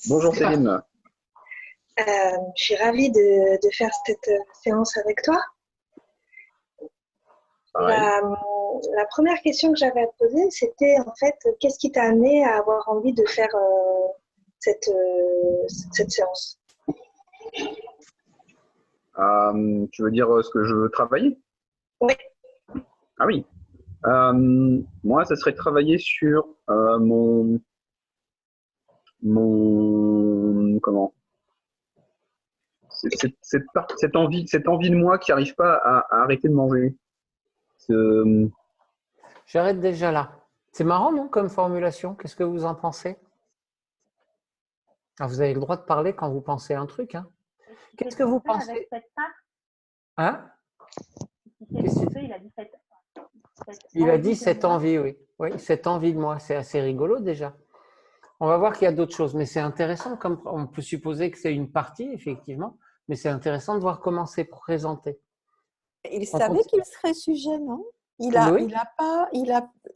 Bonjour Céline. Je suis ravie de faire cette séance avec toi. Pareil. La première question que j'avais à te poser, c'était en fait, qu'est-ce qui t'a amené à avoir envie de faire cette séance? Tu veux dire ce que je veux travailler? Oui, Ah oui. Moi, ça serait travailler sur mon comment? Cette envie de moi qui n'arrive pas à arrêter de manger. Ce- J'arrête déjà là. C'est marrant, non, comme formulation? Qu'est-ce que vous en pensez? Ah, vous avez le droit de parler quand vous pensez un truc, hein. Qu'est-ce que vous pensez? Hein? Qu'est-ce que- Il a dit cette envie, oui. Oui, cette envie de moi, c'est assez rigolo déjà. On va voir qu'il y a d'autres choses, mais c'est intéressant, comme on peut supposer que c'est une partie, effectivement, mais c'est intéressant de voir comment c'est présenté. Il On savait continue. qu'il serait sujet, non? Oui.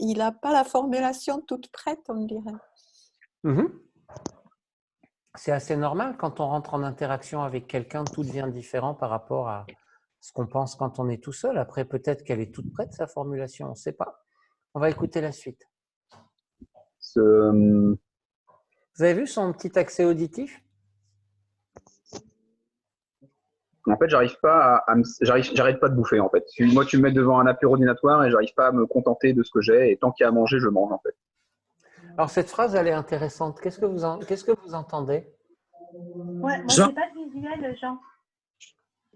Il a pas la formulation toute prête, on dirait. Mhm. C'est assez normal quand on rentre en interaction avec quelqu'un, tout devient différent par rapport à ce qu'on pense quand on est tout seul. Après, peut-être qu'elle est toute prête, sa formulation, on ne sait pas. On va écouter la suite. ce- Vous avez vu son petit accès auditif? En fait, j'arrête pas de bouffer en fait. Moi, tu me mets devant un appel ordinatoire et j'arrive pas à me contenter de ce que j'ai. Et tant qu'il y a à manger, je mange en fait. Alors, cette phrase, elle est intéressante. Qu'est-ce que vous entendez? Ouais, moi, Jean, j'ai pas de visuel, Jean.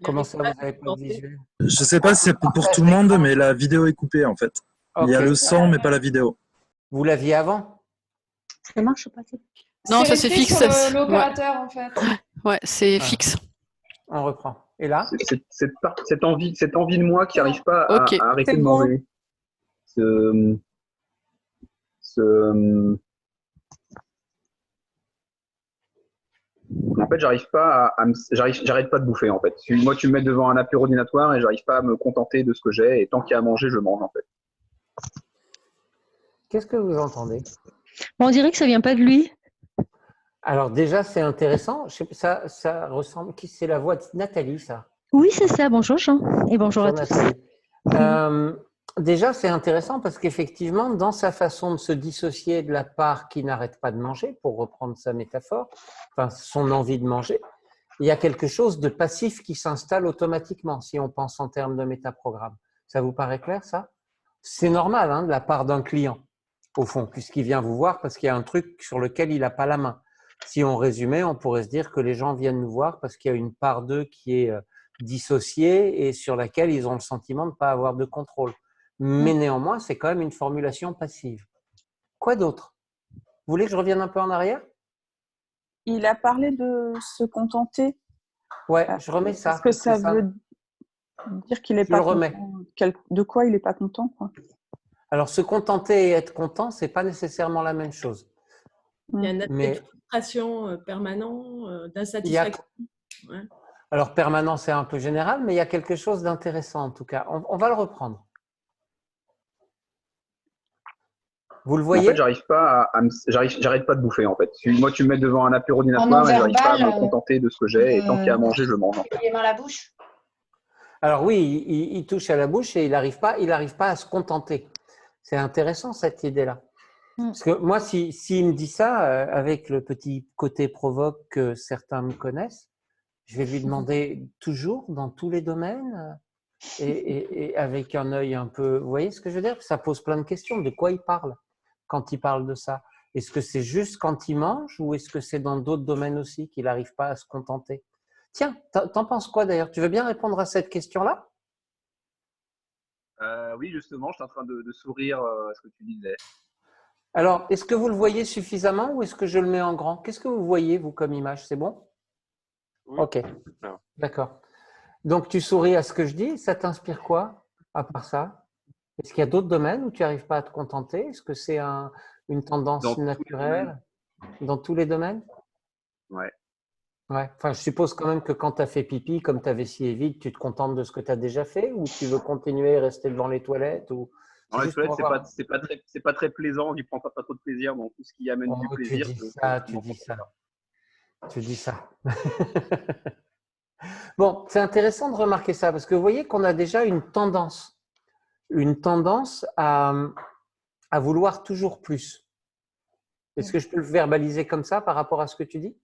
Comment ça, vous n'avez pas de visuel? je sais pas si c'est pour tout le monde, mais la vidéo est coupée en fait. Il y a Ok. le son, mais pas la vidéo. Vous l'aviez avant? Ça marche pas. Non, ça c'est resté fixe. sur l'opérateur en fait. Ouais, c'est Ah. fixe. On reprend. Et là? Cette envie de moi qui n'arrive pas Ok. à arrêter C'est de bon. manger. Ce- ce- En fait, j'arrête pas de bouffer en fait. Moi, tu me mets devant un appel ordinatoire et j'arrive pas à me contenter de ce que j'ai. Et tant qu'il y a à manger, je mange en fait. Qu'est-ce que vous entendez? On dirait que ça vient pas de lui. Alors déjà, c'est intéressant. Ça ressemble. C'est la voix de Nathalie, ça. Oui, c'est ça. Bonjour Jean. Et bonjour à tous. Nathalie. Déjà, c'est intéressant parce qu'effectivement, dans sa façon de se dissocier de la part qui n'arrête pas de manger, pour reprendre sa métaphore, enfin son envie de manger, il y a quelque chose de passif qui s'installe automatiquement si on pense en termes de métaprogramme. Ça vous paraît clair, ça? C'est normal, hein, de la part d'un client, au fond, puisqu'il vient vous voir parce qu'il y a un truc sur lequel il n'a pas la main. Si on résumait, on pourrait se dire que les gens viennent nous voir parce qu'il y a une part d'eux qui est dissociée et sur laquelle ils ont le sentiment de ne pas avoir de contrôle. Mais néanmoins, c'est quand même une formulation passive. Quoi d'autre? Vous voulez que je revienne un peu en arrière? Il a parlé de se contenter. Ouais, je remets ça. Est-ce que ça veut dire qu'il n'est pas content? De quoi il n'est pas content, quoi? Alors, se contenter et être content, c'est pas nécessairement la même chose. Il y a un aspect de frustration permanent, d'insatisfaction. Ouais. Alors, permanent, c'est un peu général, mais il y a quelque chose d'intéressant en tout cas. On va le reprendre. Vous le voyez? En fait, j'arrête pas de bouffer en fait. Moi, tu me mets devant un appel ordinatoire et j'arrive pas à me contenter de ce que j'ai. Et tant qu'il y a à manger, je mange en fait. Les mains à la bouche. Alors oui, il touche à la bouche et il n'arrive pas à se contenter. C'est intéressant cette idée-là. Parce que moi, s'il me dit ça, avec le petit côté provoque que certains me connaissent, je vais lui demander toujours, dans tous les domaines, et avec un œil un peu… Vous voyez ce que je veux dire? Ça pose plein de questions. De quoi il parle quand il parle de ça? Est-ce que c'est juste quand il mange ou est-ce que c'est dans d'autres domaines aussi qu'il n'arrive pas à se contenter? Tiens, t'en penses quoi d'ailleurs? Tu veux bien répondre à cette question-là? Oui, justement, je suis en train de sourire à ce que tu disais. Alors, est-ce que vous le voyez suffisamment ou est-ce que je le mets en grand? Qu'est-ce que vous voyez, vous, comme image? C'est bon? Oui. Ok, d'accord. Donc, tu souris à ce que je dis. Ça t'inspire quoi, à part ça? Est-ce qu'il y a d'autres domaines où tu n'arrives pas à te contenter? Est-ce que c'est une tendance naturelle dans tous les domaines? Ouais. Ouais. Enfin, je suppose quand même que quand tu as fait pipi, comme ta vessie est vide, tu te contentes de ce que tu as déjà fait ou tu veux continuer et rester devant les toilettes ou… Dans les toilettes, c'est pas très plaisant. Tu prends pas trop de plaisir dans tout ce qui amène du plaisir. Tu dis ça. Tu dis ça. Bon, c'est intéressant de remarquer ça parce que vous voyez qu'on a déjà une tendance à vouloir toujours plus. Est-ce que je peux le verbaliser comme ça par rapport à ce que tu dis?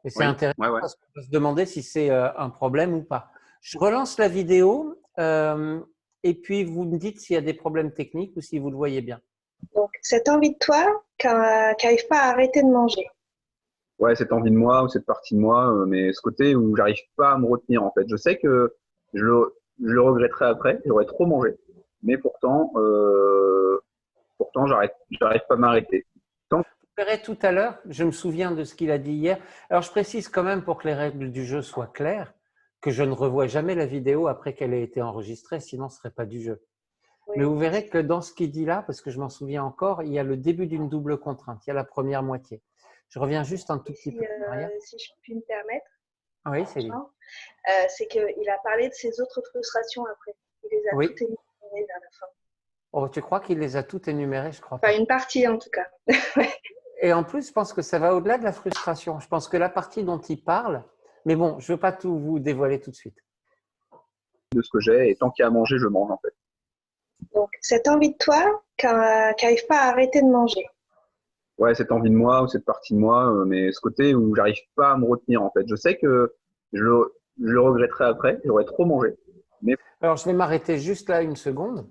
Et c'est intéressant parce qu'on peut se demander si c'est un problème ou pas. Je relance la vidéo et puis vous me dites s'il y a des problèmes techniques ou si vous le voyez bien. Donc, cette envie de toi qui n'arrive pas à arrêter de manger. Ouais, cette envie de moi ou cette partie de moi, mais ce côté où j'arrive pas à me retenir en fait. Je sais que je le regretterai après, j'aurais trop mangé, mais pourtant j'arrive pas à m'arrêter. Vous verrez tout à l'heure, je me souviens de ce qu'il a dit hier. Alors je précise quand même pour que les règles du jeu soient claires, que je ne revois jamais la vidéo après qu'elle ait été enregistrée, sinon ce ne serait pas du jeu. Oui. Mais vous verrez que dans ce qu'il dit là, parce que je m'en souviens encore, il y a le début d'une double contrainte, il y a la première moitié. Je reviens juste un tout petit peu en arrière. Si je puis me permettre. Oui, c'est lui. C'est qu'il a parlé de ses autres frustrations après. Il les a toutes énumérées vers la fin. Oh, tu crois qu'il les a toutes énumérées? Je crois pas. Enfin, une partie en tout cas. Et en plus, je pense que ça va au-delà de la frustration. Je pense que la partie dont il parle, mais bon, je ne veux pas tout vous dévoiler tout de suite. De ce que j'ai, et tant qu'il y a à manger, je mange en fait. Donc, cette envie de toi qui n'arrive pas à arrêter de manger. Ouais, cette envie de moi ou cette partie de moi, mais ce côté où j'arrive pas à me retenir en fait. Je sais que je le regretterai après, j'aurais trop mangé. Mais... Alors, je vais m'arrêter juste là une seconde.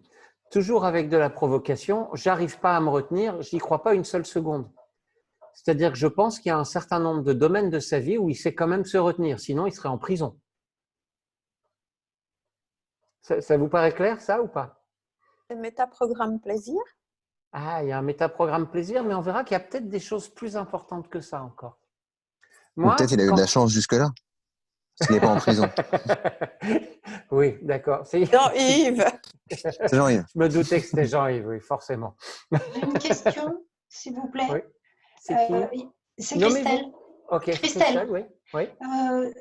Toujours avec de la provocation, j'arrive pas à me retenir, j'y crois pas une seule seconde. C'est-à-dire que je pense qu'il y a un certain nombre de domaines de sa vie où il sait quand même se retenir, sinon il serait en prison. Ça vous paraît clair, ça, ou pas? Le métaprogramme plaisir? Ah, il y a un métaprogramme plaisir, mais on verra qu'il y a peut-être des choses plus importantes que ça encore. Moi, peut-être il a eu de la chance jusque-là. S'il n'est pas en prison. Oui, d'accord. Jean-Yves. C'est Jean-Yves. Je me doutais que c'était Jean-Yves, oui, forcément. J'ai une question, s'il vous plaît. Oui. C'est qui? C'est Christelle. Ok, Christelle, oui. Oui.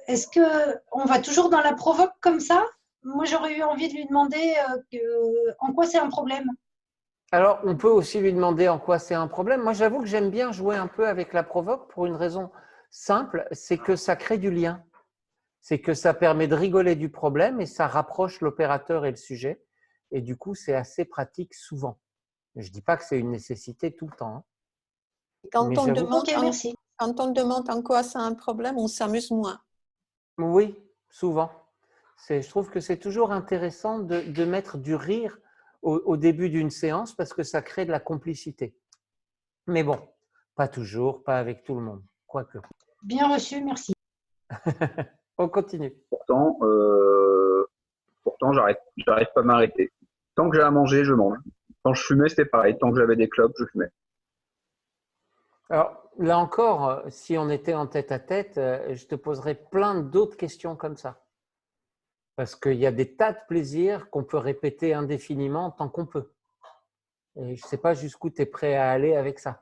Est-ce qu'on va toujours dans la provoque comme ça? Moi, j'aurais eu envie de lui demander en quoi c'est un problème. Alors, on peut aussi lui demander en quoi c'est un problème. Moi, j'avoue que j'aime bien jouer un peu avec la provoque pour une raison simple, c'est que ça crée du lien. C'est que ça permet de rigoler du problème et ça rapproche l'opérateur et le sujet. Et du coup, c'est assez pratique souvent. Je ne dis pas que c'est une nécessité tout le temps. Hein. Quand on demande en quoi c'est un problème, on s'amuse moins. Oui, souvent. Je trouve que c'est toujours intéressant de mettre du rire au début d'une séance parce que ça crée de la complicité. Mais bon, pas toujours, pas avec tout le monde, quoique. Bien reçu, merci. On continue. Pourtant, j'arrive pas à m'arrêter. Tant que j'ai à manger, je mange. Quand je fumais, c'était pareil. Tant que j'avais des clopes, je fumais. Alors, là encore, si on était en tête-à-tête, je te poserais plein d'autres questions comme ça. Parce qu'il y a des tas de plaisirs qu'on peut répéter indéfiniment tant qu'on peut. Et je ne sais pas jusqu'où tu es prêt à aller avec ça.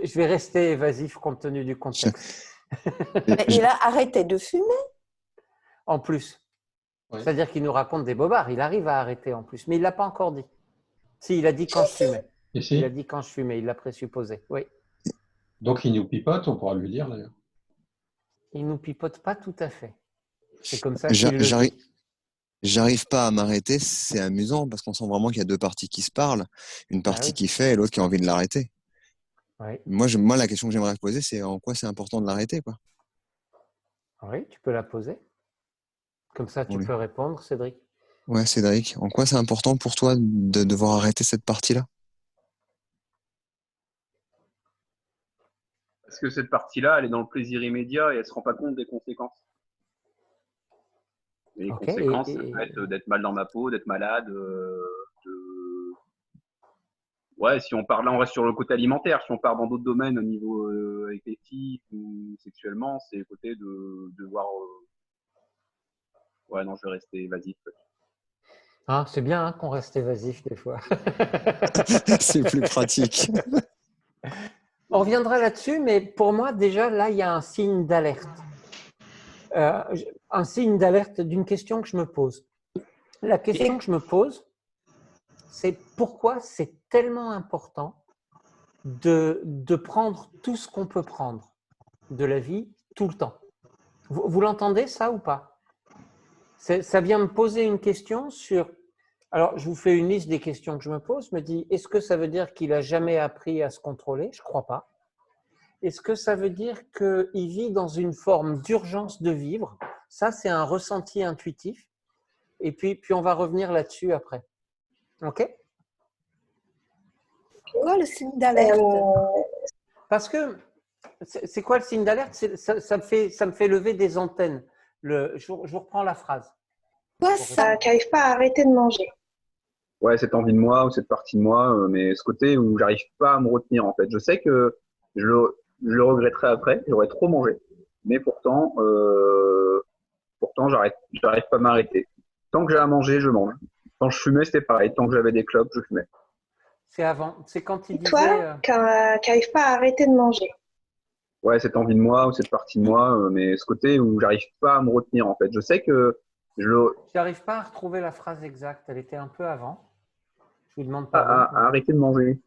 Je vais rester évasif compte tenu du contexte. Mais il a arrêté de fumer. En plus. Ouais. C'est-à-dire qu'il nous raconte des bobards. Il arrive à arrêter en plus. Mais il ne l'a pas encore dit. Si, il a dit quand je fumais. Il a dit quand je fumais. Il l'a présupposé. Oui. Donc, il nous pipote, on pourra lui dire d'ailleurs. Il ne nous pipote pas tout à fait. C'est comme ça qu'il le dit. J'arrive pas à m'arrêter, c'est amusant parce qu'on sent vraiment qu'il y a deux parties qui se parlent. Une partie qui fait et l'autre qui a envie de l'arrêter. Oui. Moi, la question que j'aimerais poser, c'est en quoi c'est important de l'arrêter, quoi. Oui, tu peux la poser. Comme ça, tu peux répondre, Cédric. Ouais, Cédric, en quoi c'est important pour toi de devoir arrêter cette partie-là? Parce que cette partie-là, elle est dans le plaisir immédiat et elle ne se rend pas compte des conséquences. Et les conséquences, ça peut être d'être mal dans ma peau, d'être malade, Ouais, si on parle là, on reste sur le côté alimentaire. Si on part dans d'autres domaines au niveau affectif ou sexuellement, c'est le côté de voir. Ouais, non, je vais rester évasif. Ah, c'est bien hein, qu'on reste évasif des fois. C'est plus pratique. On reviendra là-dessus, mais pour moi, déjà, là, il y a un signe d'alerte. Un signe d'alerte d'une question que je me pose. La question que je me pose, c'est pourquoi c'est tellement important de prendre tout ce qu'on peut prendre de la vie tout le temps. Vous l'entendez ça ou pas? Ça vient me poser une question sur… Alors, je vous fais une liste des questions que je me pose. Je me dis, est-ce que ça veut dire qu'il n'a jamais appris à se contrôler? Je ne crois pas. Est-ce que ça veut dire qu'il vit dans une forme d'urgence de vivre? Ça, c'est un ressenti intuitif. Et puis on va revenir là-dessus après. OK? Quoi le signe d'alerte? Parce que, c'est quoi le signe d'alerte? Ça me fait lever des antennes. Je vous reprends la phrase. Quoi ça? Qui n'arrive pas à arrêter de manger. Ouais, cette envie de moi ou cette partie de moi, mais ce côté où j'arrive pas à me retenir en fait. Je sais que je le regretterai après, j'aurais trop mangé, mais pourtant j'arrive pas à m'arrêter. Tant que j'ai à manger, je mange. Quand je fumais, c'était pareil. Tant que j'avais des clopes, je fumais. C'est avant, c'est quand il disait… Toi, qui n'arrive pas à arrêter de manger. Ouais, cette envie de moi ou cette partie de moi, mais ce côté où j'arrive pas à me retenir en fait. Je sais que je n'arrive pas à retrouver la phrase exacte, elle était un peu avant. Je vous demande pardon. À arrêter de manger.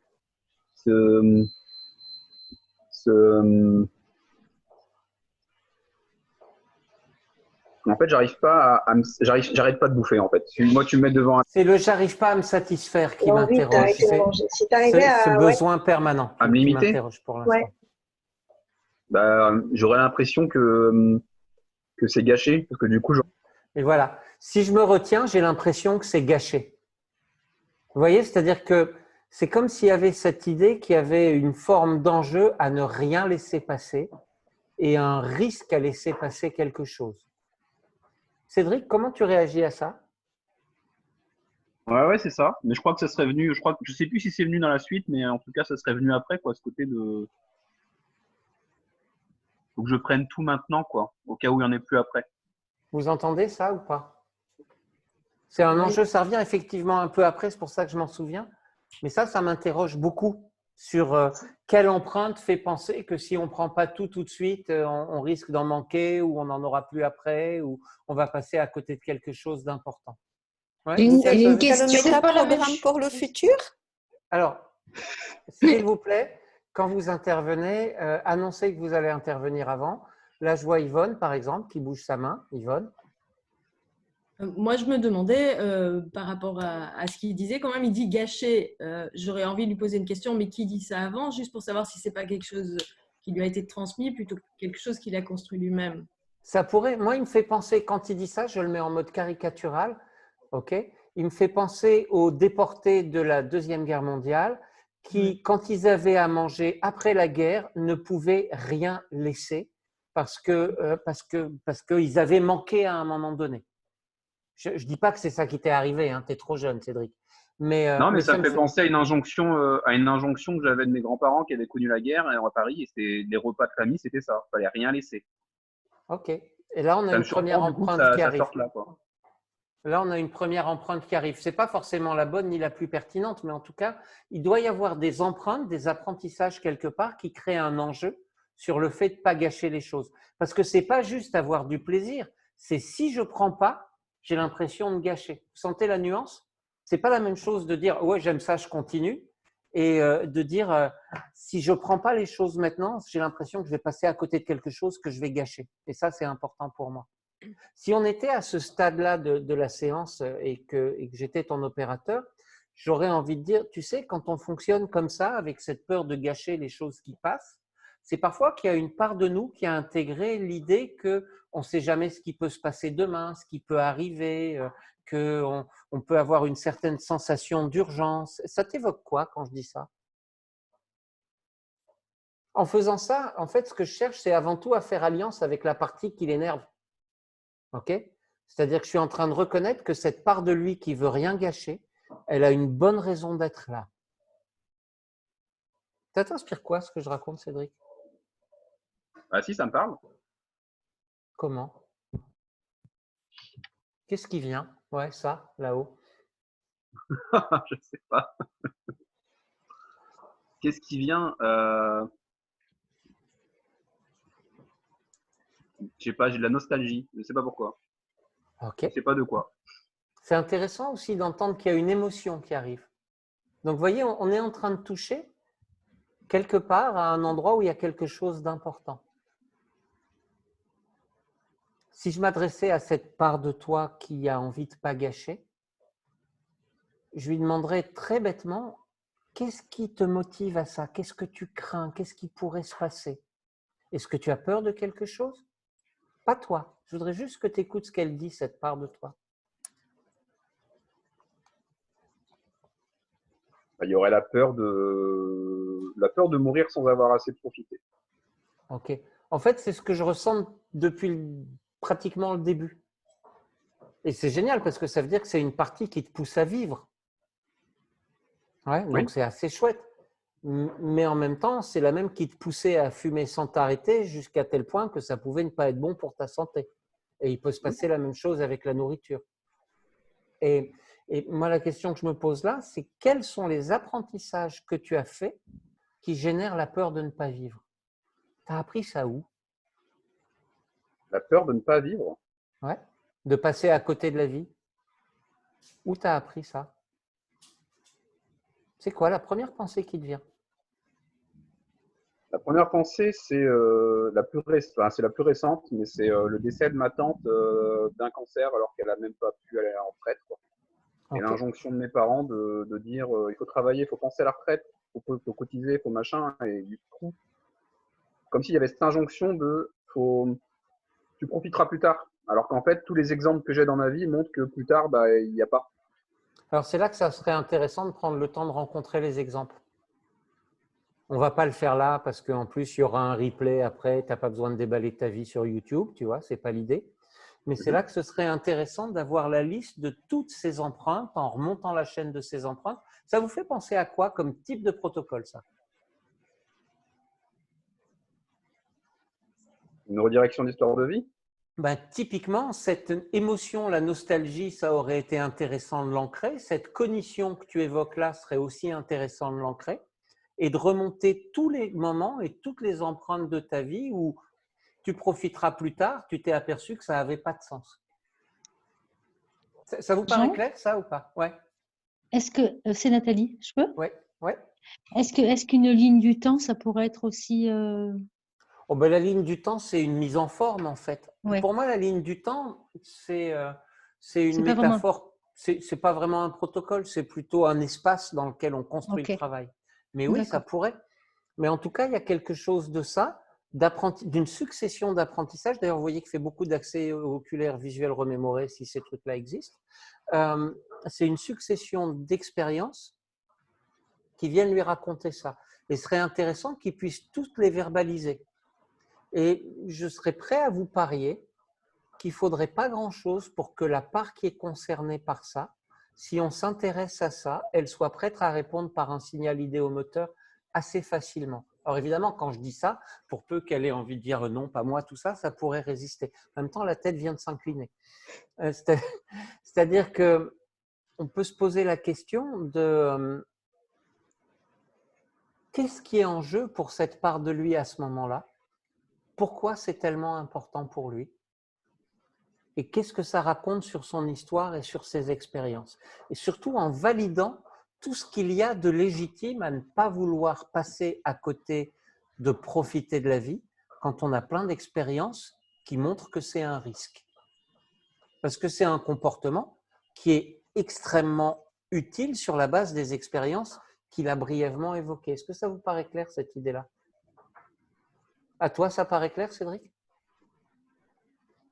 En fait, j'arrive pas j'arrête pas de bouffer en fait. Moi, tu me mets devant. C'est le j'arrive pas à me satisfaire qui m'interroge. Si ce besoin permanent à me limiter. Qui m'interroge pour l'instant. Ouais. Bah, j'aurais l'impression que c'est gâché parce que du coup. Et voilà. Si je me retiens, j'ai l'impression que c'est gâché. Vous voyez, c'est-à-dire que c'est comme s'il y avait cette idée qu'il y avait une forme d'enjeu à ne rien laisser passer et un risque à laisser passer quelque chose. Cédric, comment tu réagis à ça? Ouais, c'est ça. Mais je crois que ça serait venu, je sais plus si c'est venu dans la suite, mais en tout cas, ça serait venu après, quoi, ce côté de… Faut que je prenne tout maintenant, quoi, au cas où il n'y en ait plus après. Vous entendez ça ou pas? C'est un enjeu, ça revient effectivement un peu après, c'est pour ça que je m'en souviens. Mais ça m'interroge beaucoup sur quelle empreinte fait penser que si on ne prend pas tout de suite, on risque d'en manquer ou on n'en aura plus après ou on va passer à côté de quelque chose d'important. Ouais, une question. C'est pas le programme pour le futur? Alors, s'il vous plaît, quand vous intervenez, annoncez que vous allez intervenir avant. Là, je vois Yvonne, par exemple, qui bouge sa main. Yvonne. Moi, je me demandais, par rapport à ce qu'il disait, quand même, il dit gâcher. J'aurais envie de lui poser une question, mais qui dit ça avant, juste pour savoir si ce n'est pas quelque chose qui lui a été transmis, plutôt que quelque chose qu'il a construit lui-même. Ça pourrait, moi, il me fait penser, quand il dit ça, je le mets en mode caricatural, ok? Il me fait penser aux déportés de la Deuxième Guerre mondiale qui, quand ils avaient à manger après la guerre, ne pouvaient rien laisser parce qu'ils avaient manqué à un moment donné. Je ne dis pas que c'est ça qui t'est arrivé, hein, tu es trop jeune, Cédric. Non, mais ça me fait penser à une injonction que j'avais de mes grands-parents qui avaient connu la guerre à Paris, et c'était les repas de famille, c'était ça. Il fallait rien laisser. Ok. Et là, on a une première empreinte qui arrive. Là, on a une première empreinte qui arrive. Ce n'est pas forcément la bonne ni la plus pertinente, mais en tout cas, il doit y avoir des empreintes, des apprentissages quelque part qui créent un enjeu sur le fait de ne pas gâcher les choses. Parce que ce n'est pas juste avoir du plaisir, c'est si je ne prends pas, j'ai l'impression de gâcher. Vous sentez la nuance? Ce n'est pas la même chose de dire « ouais, j'aime ça, je continue » et de dire si je ne prends pas les choses maintenant, j'ai l'impression que je vais passer à côté de quelque chose que je vais gâcher. Et ça, c'est important pour moi. Si on était à ce stade-là de la séance et que j'étais ton opérateur, j'aurais envie de dire, tu sais, quand on fonctionne comme ça, avec cette peur de gâcher les choses qui passent, c'est parfois qu'il y a une part de nous qui a intégré l'idée qu'on ne sait jamais ce qui peut se passer demain, ce qui peut arriver, qu'on peut avoir une certaine sensation d'urgence. Ça t'évoque quoi quand je dis ça? En faisant ça, en fait, ce que je cherche, c'est avant tout à faire alliance avec la partie qui l'énerve. Okay? C'est-à-dire que je suis en train de reconnaître que cette part de lui qui ne veut rien gâcher, elle a une bonne raison d'être là. Ça t'inspire quoi ce que je raconte, Cédric? Ah si, ça me parle. Comment? Qu'est-ce qui vient? Ouais, ça, là-haut. Je ne sais pas. Qu'est-ce qui vient? Je sais pas, j'ai de la nostalgie. Je ne sais pas pourquoi. Ok. Je ne sais pas de quoi. C'est intéressant aussi d'entendre qu'il y a une émotion qui arrive. Donc, vous voyez, on est en train de toucher quelque part à un endroit où il y a quelque chose d'important. Si je m'adressais à cette part de toi qui a envie de ne pas gâcher, je lui demanderais très bêtement, qu'est-ce qui te motive à ça? Qu'est-ce que tu crains? Qu'est-ce qui pourrait se passer? Est-ce que tu as peur de quelque chose? Pas toi. Je voudrais juste que tu écoutes ce qu'elle dit, cette part de toi. Il y aurait la peur de mourir sans avoir assez profité. Ok. En fait, c'est ce que je ressens depuis pratiquement le début. Et c'est génial parce que ça veut dire que c'est une partie qui te pousse à vivre. Ouais, donc Oui. c'est assez chouette. Mais en même temps, c'est la même qui te poussait à fumer sans t'arrêter jusqu'à tel point que ça pouvait ne pas être bon pour ta santé. Et il peut se passer la même chose avec la nourriture. Et moi, la question que je me pose là, c'est quels sont les apprentissages que tu as faits qui génèrent la peur de ne pas vivre? Tu as appris ça où? La peur de ne pas vivre? Ouais, de passer à côté de la vie. Où tu as appris ça? C'est quoi la première pensée qui te vient? La première pensée, c'est la plus récente, mais c'est le décès de ma tante d'un cancer alors qu'elle n'a même pas pu aller à la retraite, quoi. Et l'injonction de mes parents de dire il faut travailler, il faut penser à la retraite, il faut cotiser, il faut machin. Et du coup, comme s'il y avait cette injonction de tu profiteras plus tard. Alors qu'en fait, tous les exemples que j'ai dans ma vie montrent que plus tard, il n'y a pas. Alors, c'est là que ça serait intéressant de prendre le temps de rencontrer les exemples. On ne va pas le faire là parce qu'en plus, il y aura un replay après. Tu n'as pas besoin de déballer ta vie sur YouTube, tu vois, ce n'est pas l'idée. Mais c'est là que ce serait intéressant d'avoir la liste de toutes ces empreintes en remontant la chaîne de ces empreintes. Ça vous fait penser à quoi comme type de protocole, ça? Une redirection d'histoire de vie? Typiquement, cette émotion, la nostalgie, ça aurait été intéressant de l'ancrer. Cette cognition que tu évoques là serait aussi intéressant de l'ancrer. Et de remonter tous les moments et toutes les empreintes de ta vie où tu profiteras plus tard, tu t'es aperçu que ça n'avait pas de sens. Ça vous paraît clair, ça, ou pas? Ouais. Est-ce que c'est Nathalie, je peux? Oui. Ouais. Est-ce qu'une ligne du temps, ça pourrait être aussi… La ligne du temps, c'est une mise en forme, en fait. Ouais. Pour moi, la ligne du temps, c'est une métaphore. C'est pas vraiment un protocole, c'est plutôt un espace dans lequel on construit le travail. Mais oui, ça pourrait. Mais en tout cas, il y a quelque chose de ça, d'une succession d'apprentissages. D'ailleurs, vous voyez qu'il fait beaucoup d'accès oculaire, visuel, remémoré, si ces trucs-là existent. C'est une succession d'expériences qui viennent lui raconter ça. Et ce serait intéressant qu'ils puissent toutes les verbaliser. Et je serais prêt à vous parier qu'il ne faudrait pas grand-chose pour que la part qui est concernée par ça, si on s'intéresse à ça, elle soit prête à répondre par un signal idéomoteur assez facilement. Alors évidemment, quand je dis ça, pour peu qu'elle ait envie de dire non, pas moi, tout ça, ça pourrait résister. En même temps, la tête vient de s'incliner. C'est-à-dire qu'on peut se poser la question de qu'est-ce qui est en jeu pour cette part de lui à ce moment-là? Pourquoi c'est tellement important pour lui? Et qu'est-ce que ça raconte sur son histoire et sur ses expériences? Et surtout en validant tout ce qu'il y a de légitime à ne pas vouloir passer à côté de profiter de la vie quand on a plein d'expériences qui montrent que c'est un risque. Parce que c'est un comportement qui est extrêmement utile sur la base des expériences qu'il a brièvement évoquées. Est-ce que ça vous paraît clair, cette idée-là? À toi, ça paraît clair, Cédric?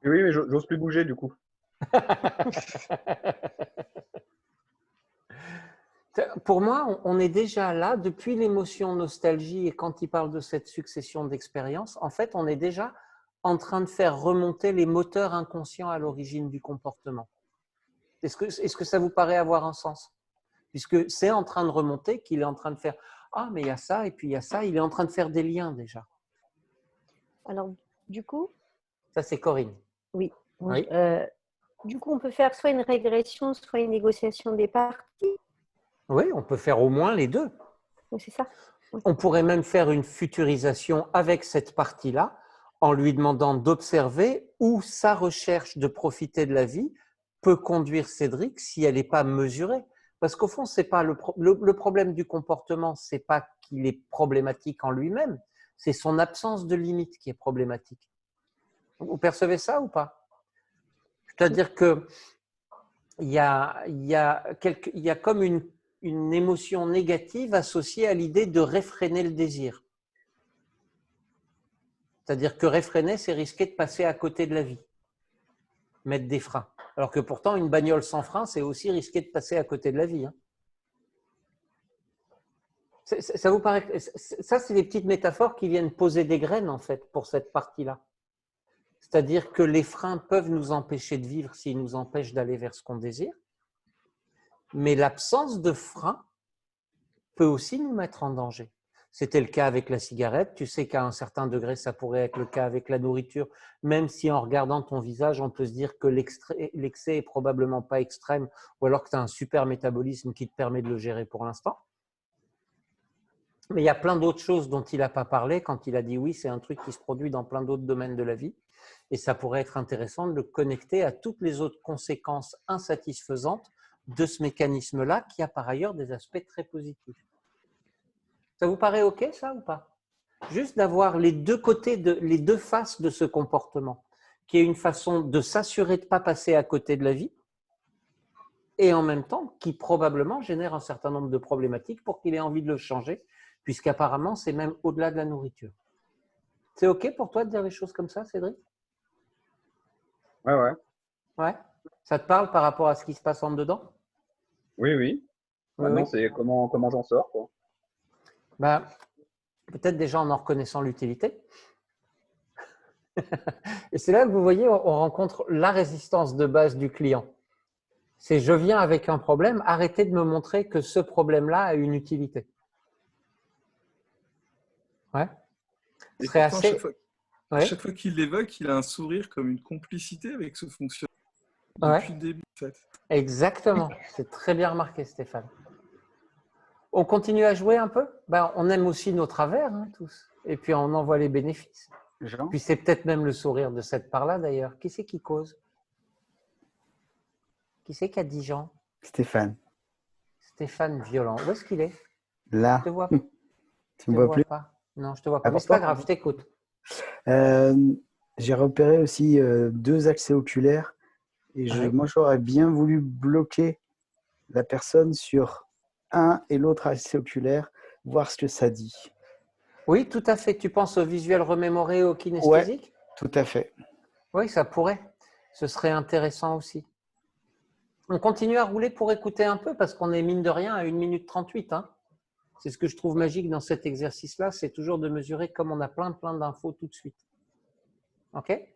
Oui, mais j'ose plus bouger du coup. Pour moi, on est déjà là, depuis l'émotion nostalgie et quand il parle de cette succession d'expériences, en fait, on est déjà en train de faire remonter les moteurs inconscients à l'origine du comportement. Est-ce que ça vous paraît avoir un sens? Puisque c'est en train de remonter qu'il est en train de faire « Ah, mais il y a ça et puis il y a ça », il est en train de faire des liens déjà. Alors, du coup… Ça, c'est Corinne. Oui. Oui. Du coup, on peut faire soit une régression, soit une négociation des parties. Oui, on peut faire au moins les deux. Oui, c'est ça. Oui. On pourrait même faire une futurisation avec cette partie-là en lui demandant d'observer où sa recherche de profiter de la vie peut conduire Cédric si elle n'est pas mesurée. Parce qu'au fond, c'est pas le problème du comportement, c'est pas qu'il est problématique en lui-même, c'est son absence de limite qui est problématique. Vous percevez ça ou pas? C'est-à-dire que il y a comme une émotion négative associée à l'idée de réfréner le désir. C'est-à-dire que réfréner, c'est risquer de passer à côté de la vie, mettre des freins. Alors que pourtant, une bagnole sans frein, c'est aussi risquer de passer à côté de la vie. Hein. Ça vous paraît, ça, c'est des petites métaphores qui viennent poser des graines, en fait, pour cette partie-là. C'est-à-dire que les freins peuvent nous empêcher de vivre s'ils nous empêchent d'aller vers ce qu'on désire, mais l'absence de frein peut aussi nous mettre en danger. C'était le cas avec la cigarette. Tu sais qu'à un certain degré, ça pourrait être le cas avec la nourriture, même si en regardant ton visage, on peut se dire que l'excès est probablement pas extrême, ou alors que tu as un super métabolisme qui te permet de le gérer pour l'instant. Mais il y a plein d'autres choses dont il n'a pas parlé. Quand il a dit oui, c'est un truc qui se produit dans plein d'autres domaines de la vie. Et ça pourrait être intéressant de le connecter à toutes les autres conséquences insatisfaisantes de ce mécanisme-là, qui a par ailleurs des aspects très positifs. Ça vous paraît OK, ça, ou pas? Juste d'avoir les deux côtés, les deux faces de ce comportement, qui est une façon de s'assurer de ne pas passer à côté de la vie, et en même temps, qui probablement génère un certain nombre de problématiques pour qu'il ait envie de le changer, puisqu'apparemment, c'est même au-delà de la nourriture. C'est OK pour toi de dire les choses comme ça, Cédric? Ouais. Ouais. Ça te parle par rapport à ce qui se passe en dedans? Oui. Maintenant, c'est comment j'en sors, quoi. Ben, peut-être déjà en reconnaissant l'utilité. Et c'est là que vous voyez, on rencontre la résistance de base du client. C'est je viens avec un problème, arrêtez de me montrer que ce problème-là a une utilité. Ouais. Et pourtant, chaque fois qu'il l'évoque, il a un sourire comme une complicité avec ce fonctionnement depuis le début, en fait. Exactement. C'est très bien remarqué, Stéphane. On continue à jouer un peu? On aime aussi nos travers, hein, tous. Et puis, on en voit les bénéfices. Jean? Puis, c'est peut-être même le sourire de cette part-là, d'ailleurs. Qui c'est qui cause? Qui c'est qui a dit Jean? Stéphane. Stéphane Violent. Où est-ce qu'il est? Là. Je te vois pas. Tu me vois plus? Pas. Non, je te vois pas. Mais c'est pas grave, je t'écoute. J'ai repéré aussi 2 accès oculaires. Et moi, j'aurais bien voulu bloquer la personne sur un et l'autre accès oculaire, voir ce que ça dit. Oui, tout à fait. Tu penses au visuel remémoré, au kinesthésique? Ouais, tout à fait. Oui, ça pourrait. Ce serait intéressant aussi. On continue à rouler pour écouter un peu parce qu'on est mine de rien à 1 minute 38. Hein. C'est ce que je trouve magique dans cet exercice-là, c'est toujours de mesurer comme on a plein d'infos tout de suite. OK? J'ai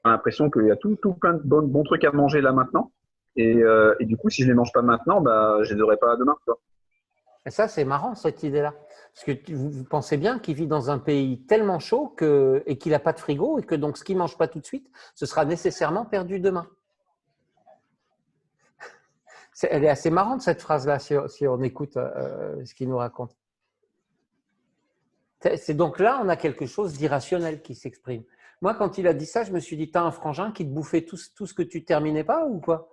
l'impression qu'il y a tout plein de bons trucs à manger là maintenant. Et du coup, si je ne les mange pas maintenant, je ne les aurai pas demain. Quoi. Et ça, c'est marrant, cette idée-là. Parce que vous pensez bien qu'il vit dans un pays tellement chaud et qu'il n'a pas de frigo et que donc ce qu'il ne mange pas tout de suite, ce sera nécessairement perdu demain. Elle est assez marrante, cette phrase-là, si on écoute ce qu'il nous raconte. C'est donc là, on a quelque chose d'irrationnel qui s'exprime. Moi, quand il a dit ça, je me suis dit, t'as un frangin qui te bouffait tout ce que tu terminais pas ou quoi?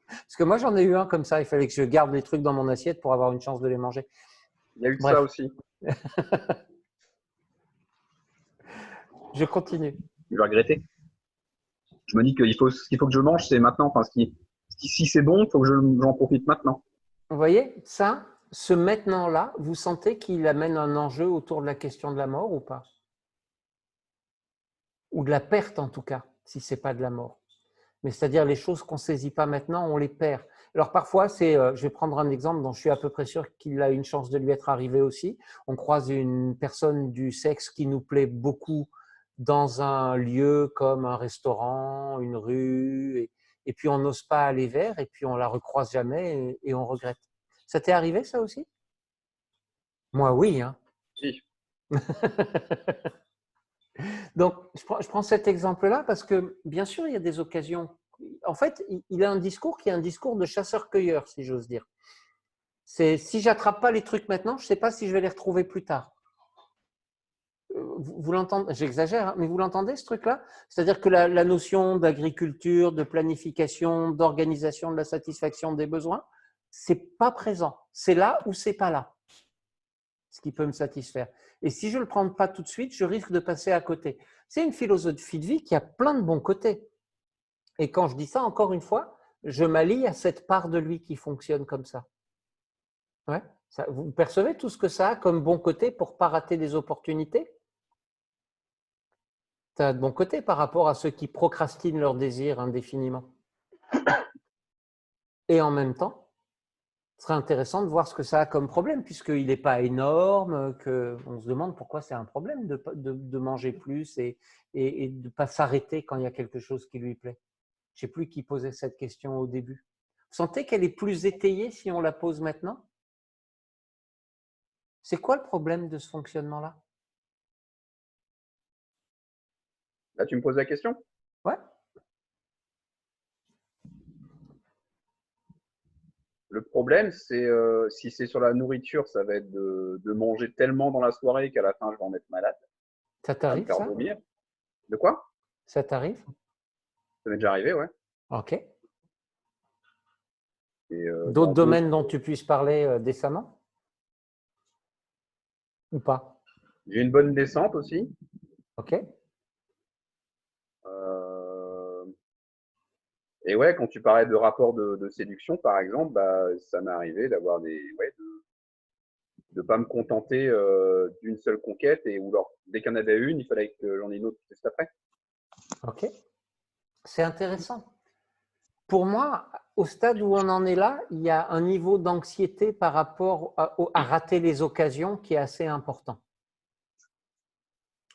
Parce que moi, j'en ai eu un comme ça. Il fallait que je garde les trucs dans mon assiette pour avoir une chance de les manger. Il y a eu ça aussi. Je continue. Je vais regretter. Je me dis ce qu'il faut que je mange, c'est maintenant. Enfin, si c'est bon, il faut que j'en profite maintenant. Vous voyez, ça, ce maintenant-là, vous sentez qu'il amène un enjeu autour de la question de la mort ou pas? Ou de la perte en tout cas, si ce n'est pas de la mort. Mais c'est-à-dire les choses qu'on ne saisit pas maintenant, on les perd. Alors parfois, je vais prendre un exemple dont je suis à peu près sûr qu'il a une chance de lui être arrivé aussi. On croise une personne du sexe qui nous plaît beaucoup dans un lieu comme un restaurant, une rue, et puis on n'ose pas aller vers, et puis on la recroise jamais et on regrette. Ça t'est arrivé ça aussi? Moi oui. Hein. Si. Donc, je prends cet exemple-là parce que, bien sûr, il y a des occasions. En fait, il a un discours qui est un discours de chasseur-cueilleur, si j'ose dire. C'est si j'attrape pas les trucs maintenant, je ne sais pas si je vais les retrouver plus tard. vous l'entendez, j'exagère, hein, mais vous l'entendez ce truc-là? C'est-à-dire que la notion d'agriculture, de planification, d'organisation de la satisfaction des besoins, c'est pas présent. C'est là ou c'est pas là, ce qui peut me satisfaire. Et si je ne le prends pas tout de suite, je risque de passer à côté. C'est une philosophie de vie qui a plein de bons côtés. Et quand je dis ça, encore une fois, je m'allie à cette part de lui qui fonctionne comme ça. Ouais. Vous percevez tout ce que ça a comme bon côté pour ne pas rater des opportunités? Ça a de bon côté par rapport à ceux qui procrastinent leurs désirs indéfiniment. Et en même temps, ce serait intéressant de voir ce que ça a comme problème, puisqu'il n'est pas énorme, qu'on se demande pourquoi c'est un problème de manger plus et de ne pas s'arrêter quand il y a quelque chose qui lui plaît. Je ne sais plus qui posait cette question au début. Vous sentez qu'elle est plus étayée si on la pose maintenant? C'est quoi le problème de ce fonctionnement-là? Là, tu me poses la question? Ouais. Le problème, c'est si c'est sur la nourriture, ça va être de manger tellement dans la soirée qu'à la fin, je vais en être malade. Ça t'arrive, ça? Vomir. De quoi? Ça t'arrive? Ça m'est déjà arrivé, ouais. Ok. D'autres domaines dont tu puisses parler décemment? Ou pas? J'ai une bonne descente aussi. Ok. Et ouais, quand tu parlais de rapport de séduction, par exemple, bah, ça m'est arrivé d'avoir de pas me contenter d'une seule conquête et ou alors dès qu'il y en avait une, il fallait que j'en ai une autre juste après. Ok. C'est intéressant. Pour moi, au stade où on en est là, il y a un niveau d'anxiété par rapport à rater les occasions qui est assez important.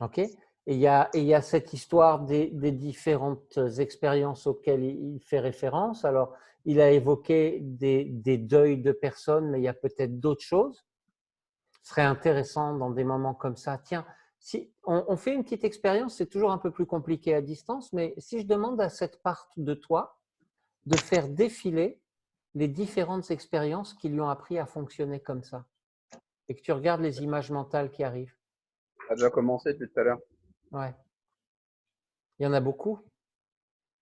Ok. Et il y a cette histoire des différentes expériences auxquelles il fait référence. Alors, il a évoqué des deuils de personnes, mais il y a peut-être d'autres choses. Ce serait intéressant dans des moments comme ça. Tiens, si on fait une petite expérience, c'est toujours un peu plus compliqué à distance, mais si je demande à cette part de toi de faire défiler les différentes expériences qui lui ont appris à fonctionner comme ça, et que tu regardes les images mentales qui arrivent. Ça a déjà commencé depuis tout à l'heure. Ouais. Il y en a beaucoup?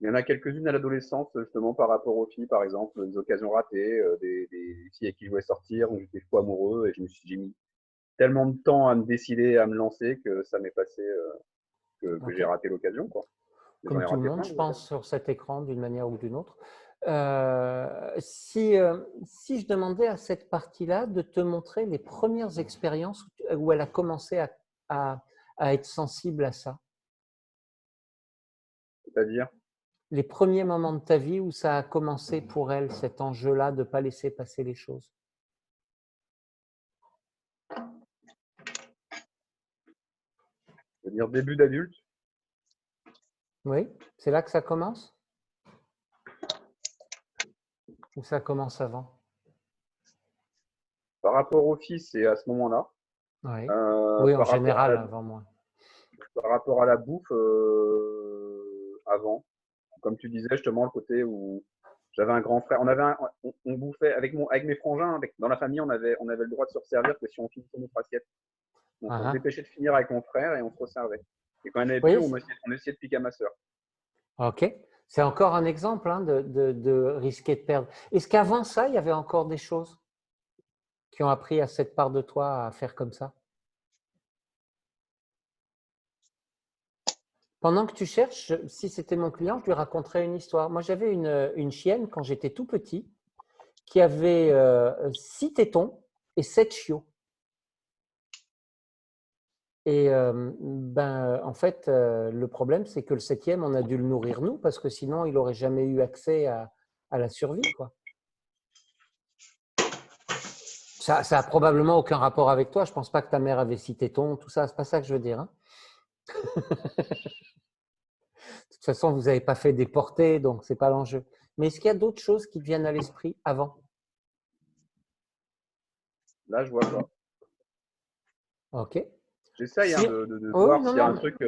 Il y en a quelques-unes à l'adolescence, justement, par rapport aux filles, par exemple, des occasions ratées, des filles avec qui je voulais sortir, où j'étais fou amoureux, et j'ai mis tellement de temps à me décider, à me lancer, que ça m'est passé, que j'ai raté l'occasion, quoi. Comme tout le monde, je pense, sur cet écran, d'une manière ou d'une autre. Si je demandais à cette partie-là de te montrer les premières expériences où elle a commencé à être sensible à ça. C'est-à-dire? Les premiers moments de ta vie où ça a commencé pour elle, cet enjeu-là de ne pas laisser passer les choses. C'est-à-dire début d'adulte? Oui, c'est là que ça commence? Ou ça commence avant? Par rapport aux filles, c'est à ce moment-là. Oui, oui, en général, avant moi. Par rapport à la bouffe, avant. Comme tu disais, justement, le côté où j'avais un grand frère. On bouffait avec mes frangins, dans la famille, on avait le droit de se resservir que si on finissait notre assiette. Donc, on se dépêchait de finir avec mon frère et on se resservait. Et quand il n'y en avait plus, on essayait de piquer à ma sœur. Ok. C'est encore un exemple hein, de risquer de perdre. Est-ce qu'avant ça, il y avait encore des choses qui ont appris à cette part de toi à faire comme ça? Pendant que tu cherches, si c'était mon client, je lui raconterais une histoire. Moi, j'avais une chienne quand j'étais tout petit qui avait 6 tétons et 7 chiots. Et en fait, le problème, c'est que le 7e, on a dû le nourrir nous parce que sinon, il n'aurait jamais eu accès à la survie, quoi. Ça n'a probablement aucun rapport avec toi. Je ne pense pas que ta mère avait 6 tétons, tout ça. Ce n'est pas ça que je veux dire. Hein. De toute façon, vous n'avez pas fait des portées, donc ce n'est pas l'enjeu. Mais est-ce qu'il y a d'autres choses qui te viennent à l'esprit avant? Là, je vois pas. Ok. J'essaye de voir s'il y a un truc…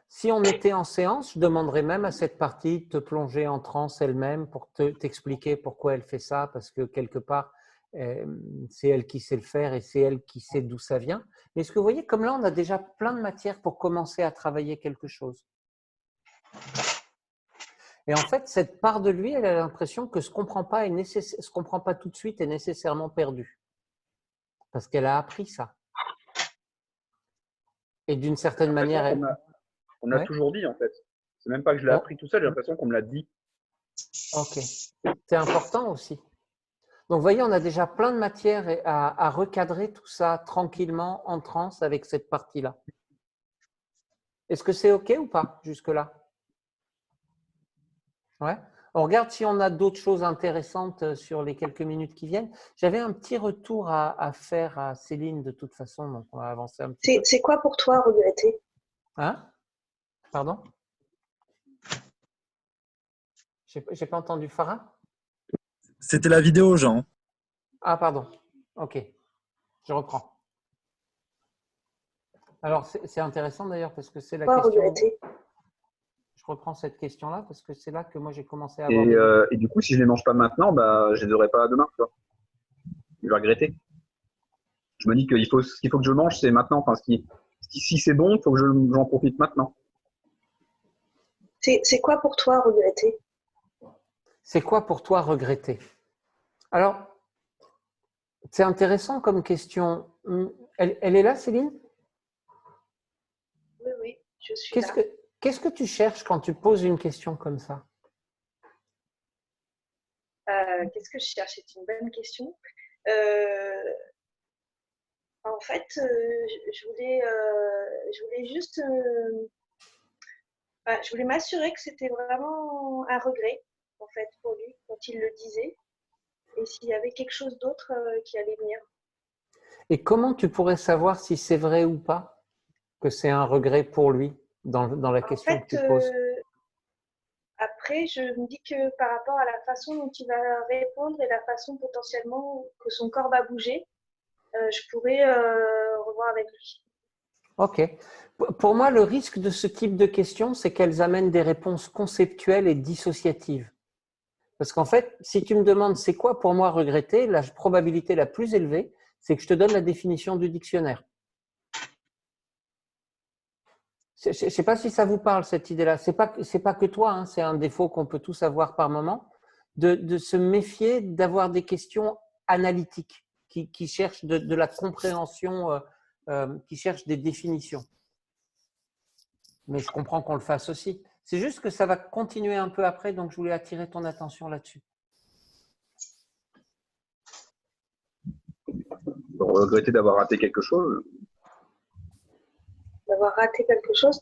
Si on était en séance, je demanderais même à cette partie de te plonger en transe elle-même pour t'expliquer pourquoi elle fait ça, parce que quelque part, c'est elle qui sait le faire et c'est elle qui sait d'où ça vient. Mais est-ce que vous voyez, comme là, on a déjà plein de matières pour commencer à travailler quelque chose. Et en fait, cette part de lui, elle a l'impression que ce qu'on ne comprend pas tout de suite est nécessairement perdu. Parce qu'elle a appris ça. Et d'une certaine manière… On a toujours dit, en fait. C'est même pas que je l'ai appris tout seul, j'ai l'impression qu'on me l'a dit. Ok. C'est important aussi. Donc, vous voyez, on a déjà plein de matières à recadrer tout ça tranquillement, en transe, avec cette partie-là. Est-ce que c'est OK ou pas, jusque-là? Ouais. On regarde si on a d'autres choses intéressantes sur les quelques minutes qui viennent. J'avais un petit retour à faire à Céline, de toute façon, donc on va avancer un petit peu. C'est quoi pour toi regretter? Hein? Pardon? J'ai pas entendu, Farah? C'était la vidéo, Jean. Ah, pardon. OK. Je reprends. Alors, c'est intéressant d'ailleurs parce que c'est la question… Regretter. Je reprends cette question-là parce que c'est là que moi j'ai commencé à avoir… Et du coup, si je ne les mange pas maintenant, bah, je ne les aurai pas demain. Tu vois. Je vais regretter. Je me dis qu'il faut, ce qu'il faut que je mange, c'est maintenant. Enfin, si c'est bon, il faut que j'en profite maintenant. C'est quoi pour toi regretter? C'est quoi pour toi regretter? Alors, c'est intéressant comme question. Elle est là, Céline? Oui, oui, je suis là. Qu'est-ce que tu cherches quand tu poses une question comme ça? Qu'est-ce que je cherche? C'est une bonne question. En fait, je voulais juste… je voulais m'assurer que c'était vraiment un regret, en fait, pour lui, quand il le disait, et s'il y avait quelque chose d'autre qui allait venir. Et comment tu pourrais savoir si c'est vrai ou pas que c'est un regret pour lui dans la question que tu poses? Après, je me dis que par rapport à la façon dont il va répondre et la façon potentiellement que son corps va bouger, je pourrais revoir avec lui. Ok. Pour moi, le risque de ce type de questions, c'est qu'elles amènent des réponses conceptuelles et dissociatives. Parce qu'en fait, si tu me demandes c'est quoi pour moi regretter, la probabilité la plus élevée, c'est que je te donne la définition du dictionnaire. Je ne sais pas si ça vous parle, cette idée-là. Ce n'est pas que toi, hein, c'est un défaut qu'on peut tous avoir par moment, de se méfier d'avoir des questions analytiques qui cherchent de la compréhension, qui cherchent des définitions. Mais je comprends qu'on le fasse aussi. C'est juste que ça va continuer un peu après, donc je voulais attirer ton attention là-dessus. Regretter d'avoir raté quelque chose. D'avoir raté quelque chose,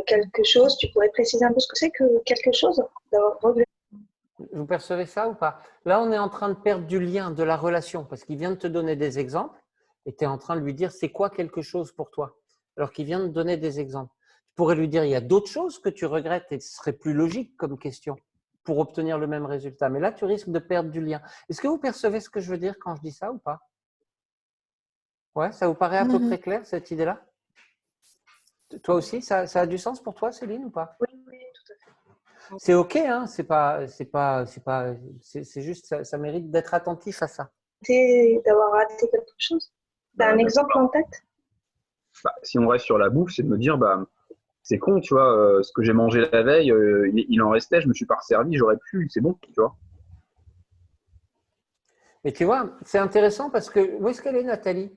quelque chose, tu pourrais préciser un peu ce que c'est que quelque chose, d'avoir regretté. Vous percevez ça ou pas? Là, on est en train de perdre du lien, de la relation, parce qu'il vient de te donner des exemples et tu es en train de lui dire c'est quoi quelque chose pour toi, alors qu'il vient de donner des exemples. Tu pourrais lui dire il y a d'autres choses que tu regrettes et ce serait plus logique comme question pour obtenir le même résultat. Mais là, tu risques de perdre du lien. Est-ce que vous percevez ce que je veux dire quand je dis ça ou pas? Ouais, ça vous paraît à peu près clair cette idée-là? Toi aussi, ça a du sens pour toi, Céline, ou pas? Oui, oui, tout à fait. C'est OK, hein, c'est juste, ça mérite d'être attentif à ça. D'avoir raté quelque chose. Tu as un exemple en tête? Si on reste sur la bouffe, c'est de me dire, c'est con, tu vois, ce que j'ai mangé la veille, il en restait, je me suis pas resservi, j'aurais pu, c'est bon, tu vois. Mais tu vois, c'est intéressant parce que, où est-ce qu'elle est, Nathalie?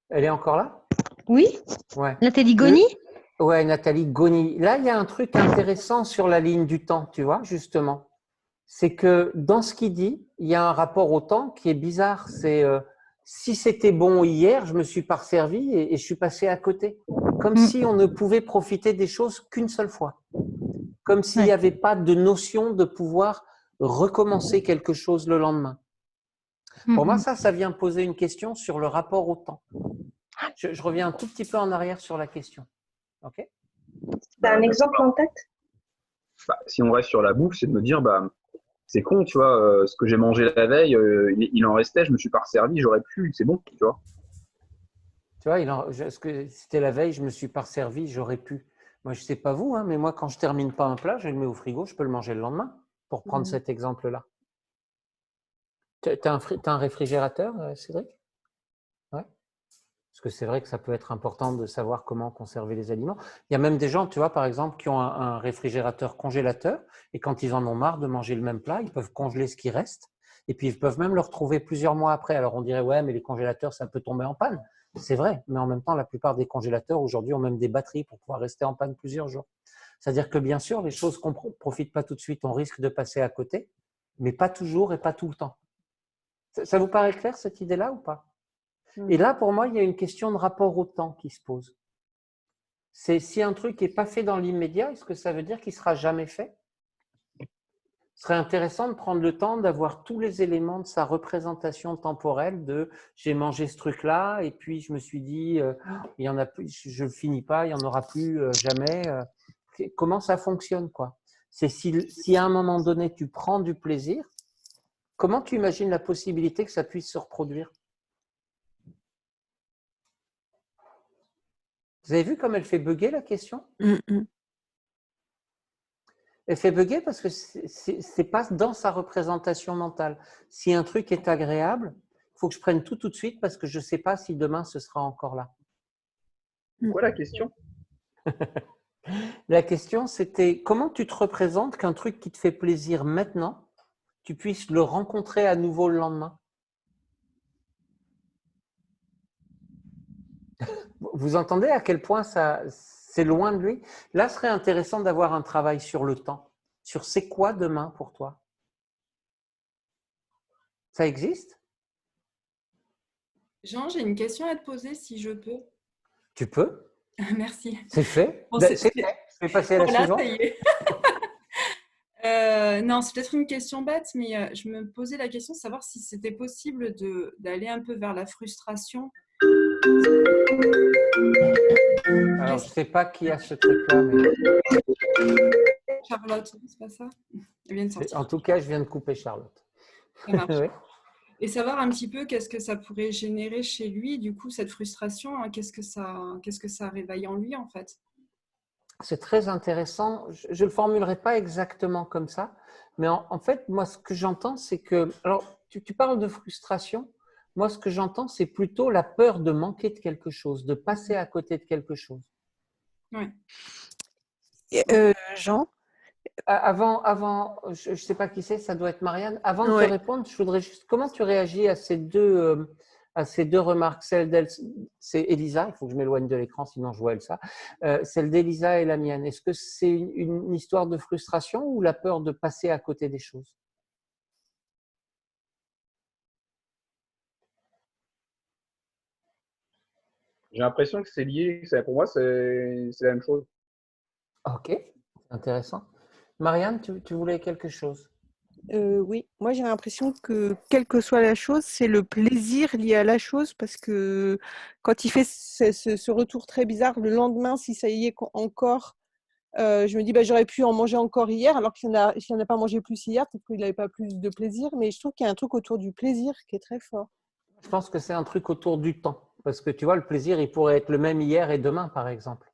Elle est encore là? Oui. Ouais. Nathalie Goni? Ouais, Nathalie Goni. Là, il y a un truc intéressant sur la ligne du temps, tu vois, justement. C'est que dans ce qu'il dit, il y a un rapport au temps qui est bizarre. C'est si c'était bon hier, je me suis pas servi et je suis passé à côté. Comme si on ne pouvait profiter des choses qu'une seule fois. Comme s'il n'y avait pas de notion de pouvoir recommencer quelque chose le lendemain. Pour moi, ça vient poser une question sur le rapport au temps. Je reviens un tout petit peu en arrière sur la question. OK? Tu as un exemple en tête? Si on reste sur la bouffe, c'est de me dire, c'est con, tu vois, ce que j'ai mangé la veille, il en restait, je me suis pas resservi, j'aurais pu, c'est bon, tu vois. Tu vois, c'était la veille, je me suis pas resservi, j'aurais pu. Moi, je sais pas vous, hein, mais moi, quand je termine pas un plat, je le mets au frigo, je peux le manger le lendemain, pour prendre cet exemple-là. Tu as un réfrigérateur, Cédric? Ouais. Parce que c'est vrai que ça peut être important de savoir comment conserver les aliments. Il y a même des gens, tu vois, par exemple, qui ont un réfrigérateur congélateur et quand ils en ont marre de manger le même plat, ils peuvent congeler ce qui reste et puis ils peuvent même le retrouver plusieurs mois après. Alors on dirait, ouais, mais les congélateurs, ça peut tomber en panne. C'est vrai, mais en même temps, la plupart des congélateurs aujourd'hui ont même des batteries pour pouvoir rester en panne plusieurs jours. C'est-à-dire que bien sûr, les choses qu'on ne profite pas tout de suite, on risque de passer à côté, mais pas toujours et pas tout le temps. Ça vous paraît clair, cette idée-là, ou pas? Et là, pour moi, il y a une question de rapport au temps qui se pose. C'est si un truc n'est pas fait dans l'immédiat, est-ce que ça veut dire qu'il ne sera jamais fait? Ce serait intéressant de prendre le temps d'avoir tous les éléments de sa représentation temporelle de j'ai mangé ce truc-là et puis je me suis dit il y en a plus, je ne le finis pas, il n'y en aura plus jamais. Comment ça fonctionne, quoi? C'est si à un moment donné tu prends du plaisir, comment tu imagines la possibilité que ça puisse se reproduire? Vous avez vu comme elle fait bugger la question? Elle fait bugger parce que c'est pas dans sa représentation mentale. Si un truc est agréable, il faut que je prenne tout de suite parce que je ne sais pas si demain ce sera encore là. Quoi la question? La question, c'était comment tu te représentes qu'un truc qui te fait plaisir maintenant, tu puisses le rencontrer à nouveau le lendemain? Vous entendez à quel point c'est loin de lui? Là, ce serait intéressant d'avoir un travail sur le temps, sur c'est quoi demain pour toi? Ça existe? Jean, j'ai une question à te poser si je peux. Tu peux. Merci. C'est fait. Bon, c'est fait. Je vais passer à la suivante. Ça y est. Non, c'est peut-être une question bête, mais je me posais la question de savoir si c'était possible d'aller un peu vers la frustration. Alors, je ne sais pas qui a ce truc-là, mais… Charlotte, c'est pas ça? Elle vient de sortir. En tout cas, je viens de couper Charlotte. Ça marche. Oui. Et savoir un petit peu qu'est-ce que ça pourrait générer chez lui, du coup, cette frustration, hein, qu'est-ce que ça réveille en lui, en fait? C'est très intéressant. Je ne le formulerai pas exactement comme ça, mais en fait, moi, ce que j'entends, c'est que… Alors, tu parles de frustration. Moi, ce que j'entends, c'est plutôt la peur de manquer de quelque chose, de passer à côté de quelque chose. Oui. Jean? Avant, je ne sais pas qui c'est, ça doit être Marianne. Avant de te répondre, je voudrais juste… Comment tu réagis à ces deux remarques? Celle d'elle, c'est Elisa, il faut que je m'éloigne de l'écran, sinon je vois Elsa. Celle d'Elisa et la mienne. Est-ce que c'est une histoire de frustration ou la peur de passer à côté des choses? J'ai l'impression que c'est lié. Pour moi, c'est la même chose. Ok, intéressant. Marianne, tu voulais quelque chose? Oui, moi j'ai l'impression que quelle que soit la chose, c'est le plaisir lié à la chose parce que quand il fait ce retour très bizarre, le lendemain, si ça y est encore, je me dis j'aurais pu en manger encore hier alors qu'il n'en a pas mangé plus hier, peut-être qu'il n'avait pas plus de plaisir, mais je trouve qu'il y a un truc autour du plaisir qui est très fort. Je pense que c'est un truc autour du temps parce que tu vois, le plaisir, il pourrait être le même hier et demain, par exemple.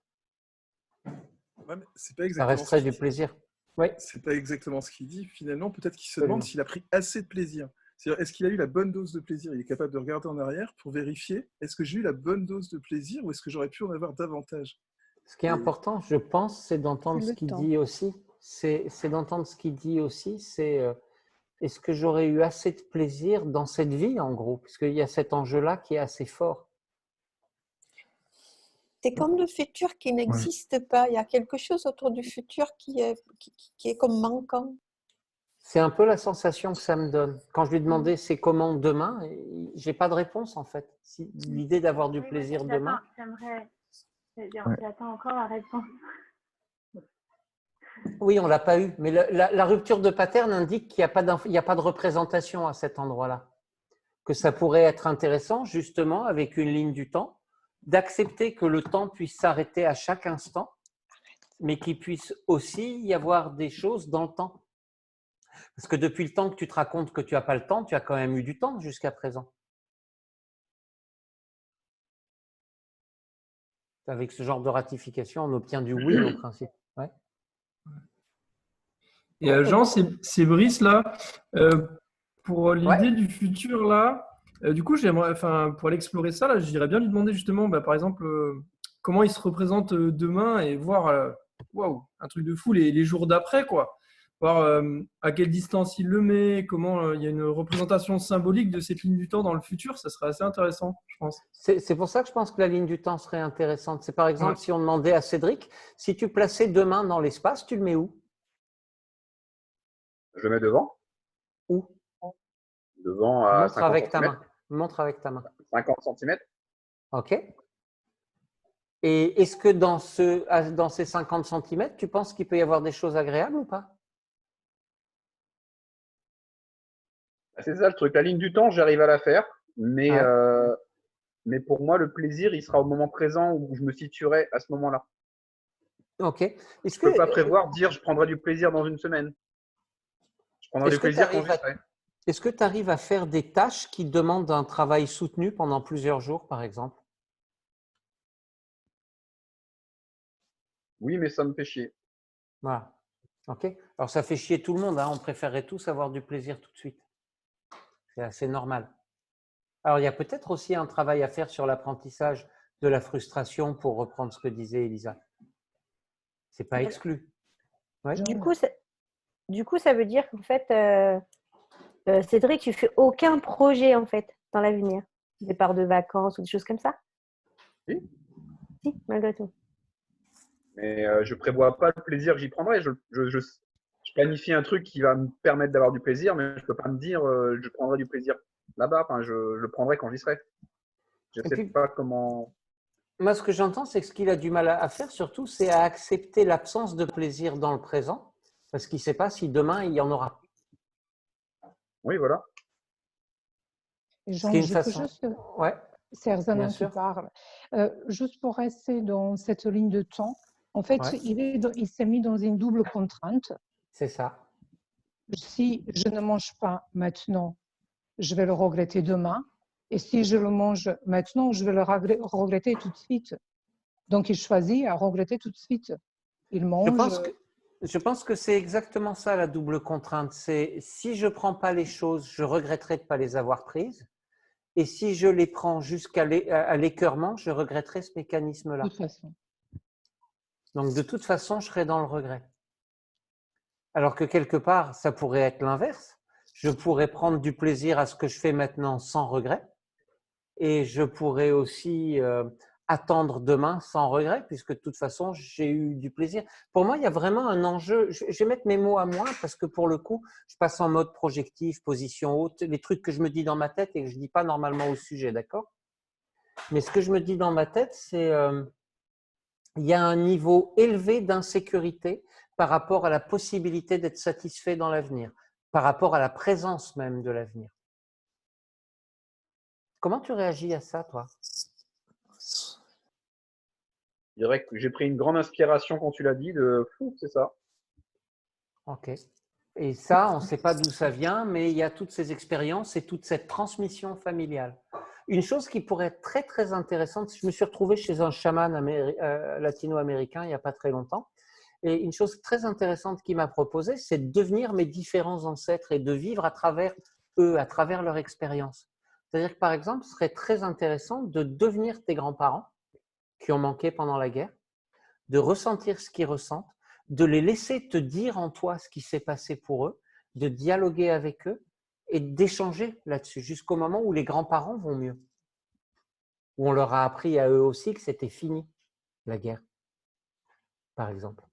Ouais, mais c'est pas exactement ça resterait du plaisir. Oui. C'est pas exactement ce qu'il dit. Finalement, peut-être qu'il se demande s'il a pris assez de plaisir. C'est-à-dire, est-ce qu'il a eu la bonne dose de plaisir? Il est capable de regarder en arrière pour vérifier, est-ce que j'ai eu la bonne dose de plaisir ou est-ce que j'aurais pu en avoir davantage? Ce qui est important, je pense, c'est d'entendre ce qu'il dit aussi. C'est d'entendre ce qu'il dit aussi, c'est est-ce que j'aurais eu assez de plaisir dans cette vie, en gros? Parce qu'il y a cet enjeu-là qui est assez fort. C'est comme le futur qui n'existe pas. Il y a quelque chose autour du futur qui est comme manquant. C'est un peu la sensation que ça me donne. Quand je lui demandais c'est comment demain, j'ai pas de réponse en fait. L'idée d'avoir du plaisir demain. J'attends encore la réponse. Oui, on l'a pas eu. Mais la rupture de pattern indique qu'il n'y a pas de représentation à cet endroit-là. Que ça pourrait être intéressant justement avec une ligne du temps, d'accepter que le temps puisse s'arrêter à chaque instant, mais qu'il puisse aussi y avoir des choses dans le temps. Parce que depuis le temps que tu te racontes que tu n'as pas le temps, tu as quand même eu du temps jusqu'à présent. Avec ce genre de ratification, on obtient du oui en principe. Ouais. Et Jean, c'est Brice là. pour l'idée du futur là, du coup, pour aller explorer ça, là, j'irais bien lui demander justement, par exemple, comment il se représente demain et voir, waouh, un truc de fou les jours d'après, quoi. Voir à quelle distance il le met, comment il y a une représentation symbolique de cette ligne du temps dans le futur, ça serait assez intéressant, je pense. C'est pour ça que je pense que la ligne du temps serait intéressante. C'est par exemple, si on demandait à Cédric, si tu plaçais demain dans l'espace, tu le mets où? Je le mets devant. Où? Devant à Montre 50 avec ta cm. main. Montre avec ta main. 50 cm. OK. Et est-ce que dans ces 50 cm, tu penses qu'il peut y avoir des choses agréables ou pas? C'est ça le truc. La ligne du temps, j'arrive à la faire, mais pour moi, le plaisir, il sera au moment présent où je me situerai à ce moment-là. Ok. Je ne peux pas prévoir, dire je prendrai du plaisir dans une semaine. Je prendrai du plaisir quand j'y serai. Est-ce que tu arrives à faire des tâches qui demandent un travail soutenu pendant plusieurs jours, par exemple? Oui, mais ça me fait chier. Voilà. Ok. Alors, ça fait chier tout le monde, hein. On préférerait tous avoir du plaisir tout de suite. C'est assez normal. Alors, il y a peut-être aussi un travail à faire sur l'apprentissage de la frustration, pour reprendre ce que disait Elisa. C'est pas exclu. Ouais. Du coup, ça veut dire qu'en fait, Cédric, tu fais aucun projet en fait dans l'avenir, départ de vacances ou des choses comme ça? Si. Si, malgré tout. Mais je prévois pas le plaisir que j'y prendrai. Je planifie un truc qui va me permettre d'avoir du plaisir, mais je peux pas me dire je prendrai du plaisir là-bas. Enfin, je le prendrai quand j'y serai. Je sais pas comment. Moi, ce que j'entends, c'est que ce qu'il a du mal à faire, surtout, c'est à accepter l'absence de plaisir dans le présent, parce qu'il ne sait pas si demain, il y en aura. Oui, voilà. Jean, je peux juste… Ouais. C'est Erzana qui parle. Juste pour rester dans cette ligne de temps, en fait, il s'est mis dans une double contrainte. C'est ça. Si je ne mange pas maintenant, je vais le regretter demain. Et si je le mange maintenant, je vais le regretter tout de suite. Donc, il choisit à regretter tout de suite. Il mange… Je pense que c'est exactement ça, la double contrainte. C'est si je ne prends pas les choses, je regretterai de ne pas les avoir prises. Et si je les prends jusqu'à l'écœurement, je regretterai ce mécanisme-là. De toute façon. Donc, de toute façon, je serai dans le regret. Alors que quelque part, ça pourrait être l'inverse. Je pourrais prendre du plaisir à ce que je fais maintenant sans regret. Et je pourrais aussi attendre demain sans regret, puisque de toute façon, j'ai eu du plaisir. Pour moi, il y a vraiment un enjeu. Je vais mettre mes mots à moi, parce que pour le coup, je passe en mode projectif, position haute, les trucs que je me dis dans ma tête et que je ne dis pas normalement au sujet, d'accord? Mais ce que je me dis dans ma tête, c'est il y a un niveau élevé d'insécurité par rapport à la possibilité d'être satisfait dans l'avenir, par rapport à la présence même de l'avenir. Comment tu réagis à ça, toi? Je dirais que j'ai pris une grande inspiration quand tu l'as dit, de fou, c'est ça. Ok. Et ça, on ne sait pas d'où ça vient, mais il y a toutes ces expériences et toute cette transmission familiale. Une chose qui pourrait être très, très intéressante, je me suis retrouvé chez un chaman latino-américain il n'y a pas très longtemps, et une chose très intéressante qu'il m'a proposée, c'est de devenir mes différents ancêtres et de vivre à travers eux, à travers leur expérience. C'est-à-dire que, par exemple, ce serait très intéressant de devenir tes grands-parents qui ont manqué pendant la guerre, de ressentir ce qu'ils ressentent, de les laisser te dire en toi ce qui s'est passé pour eux, de dialoguer avec eux et d'échanger là-dessus jusqu'au moment où les grands-parents vont mieux, où on leur a appris à eux aussi que c'était fini, la guerre, par exemple.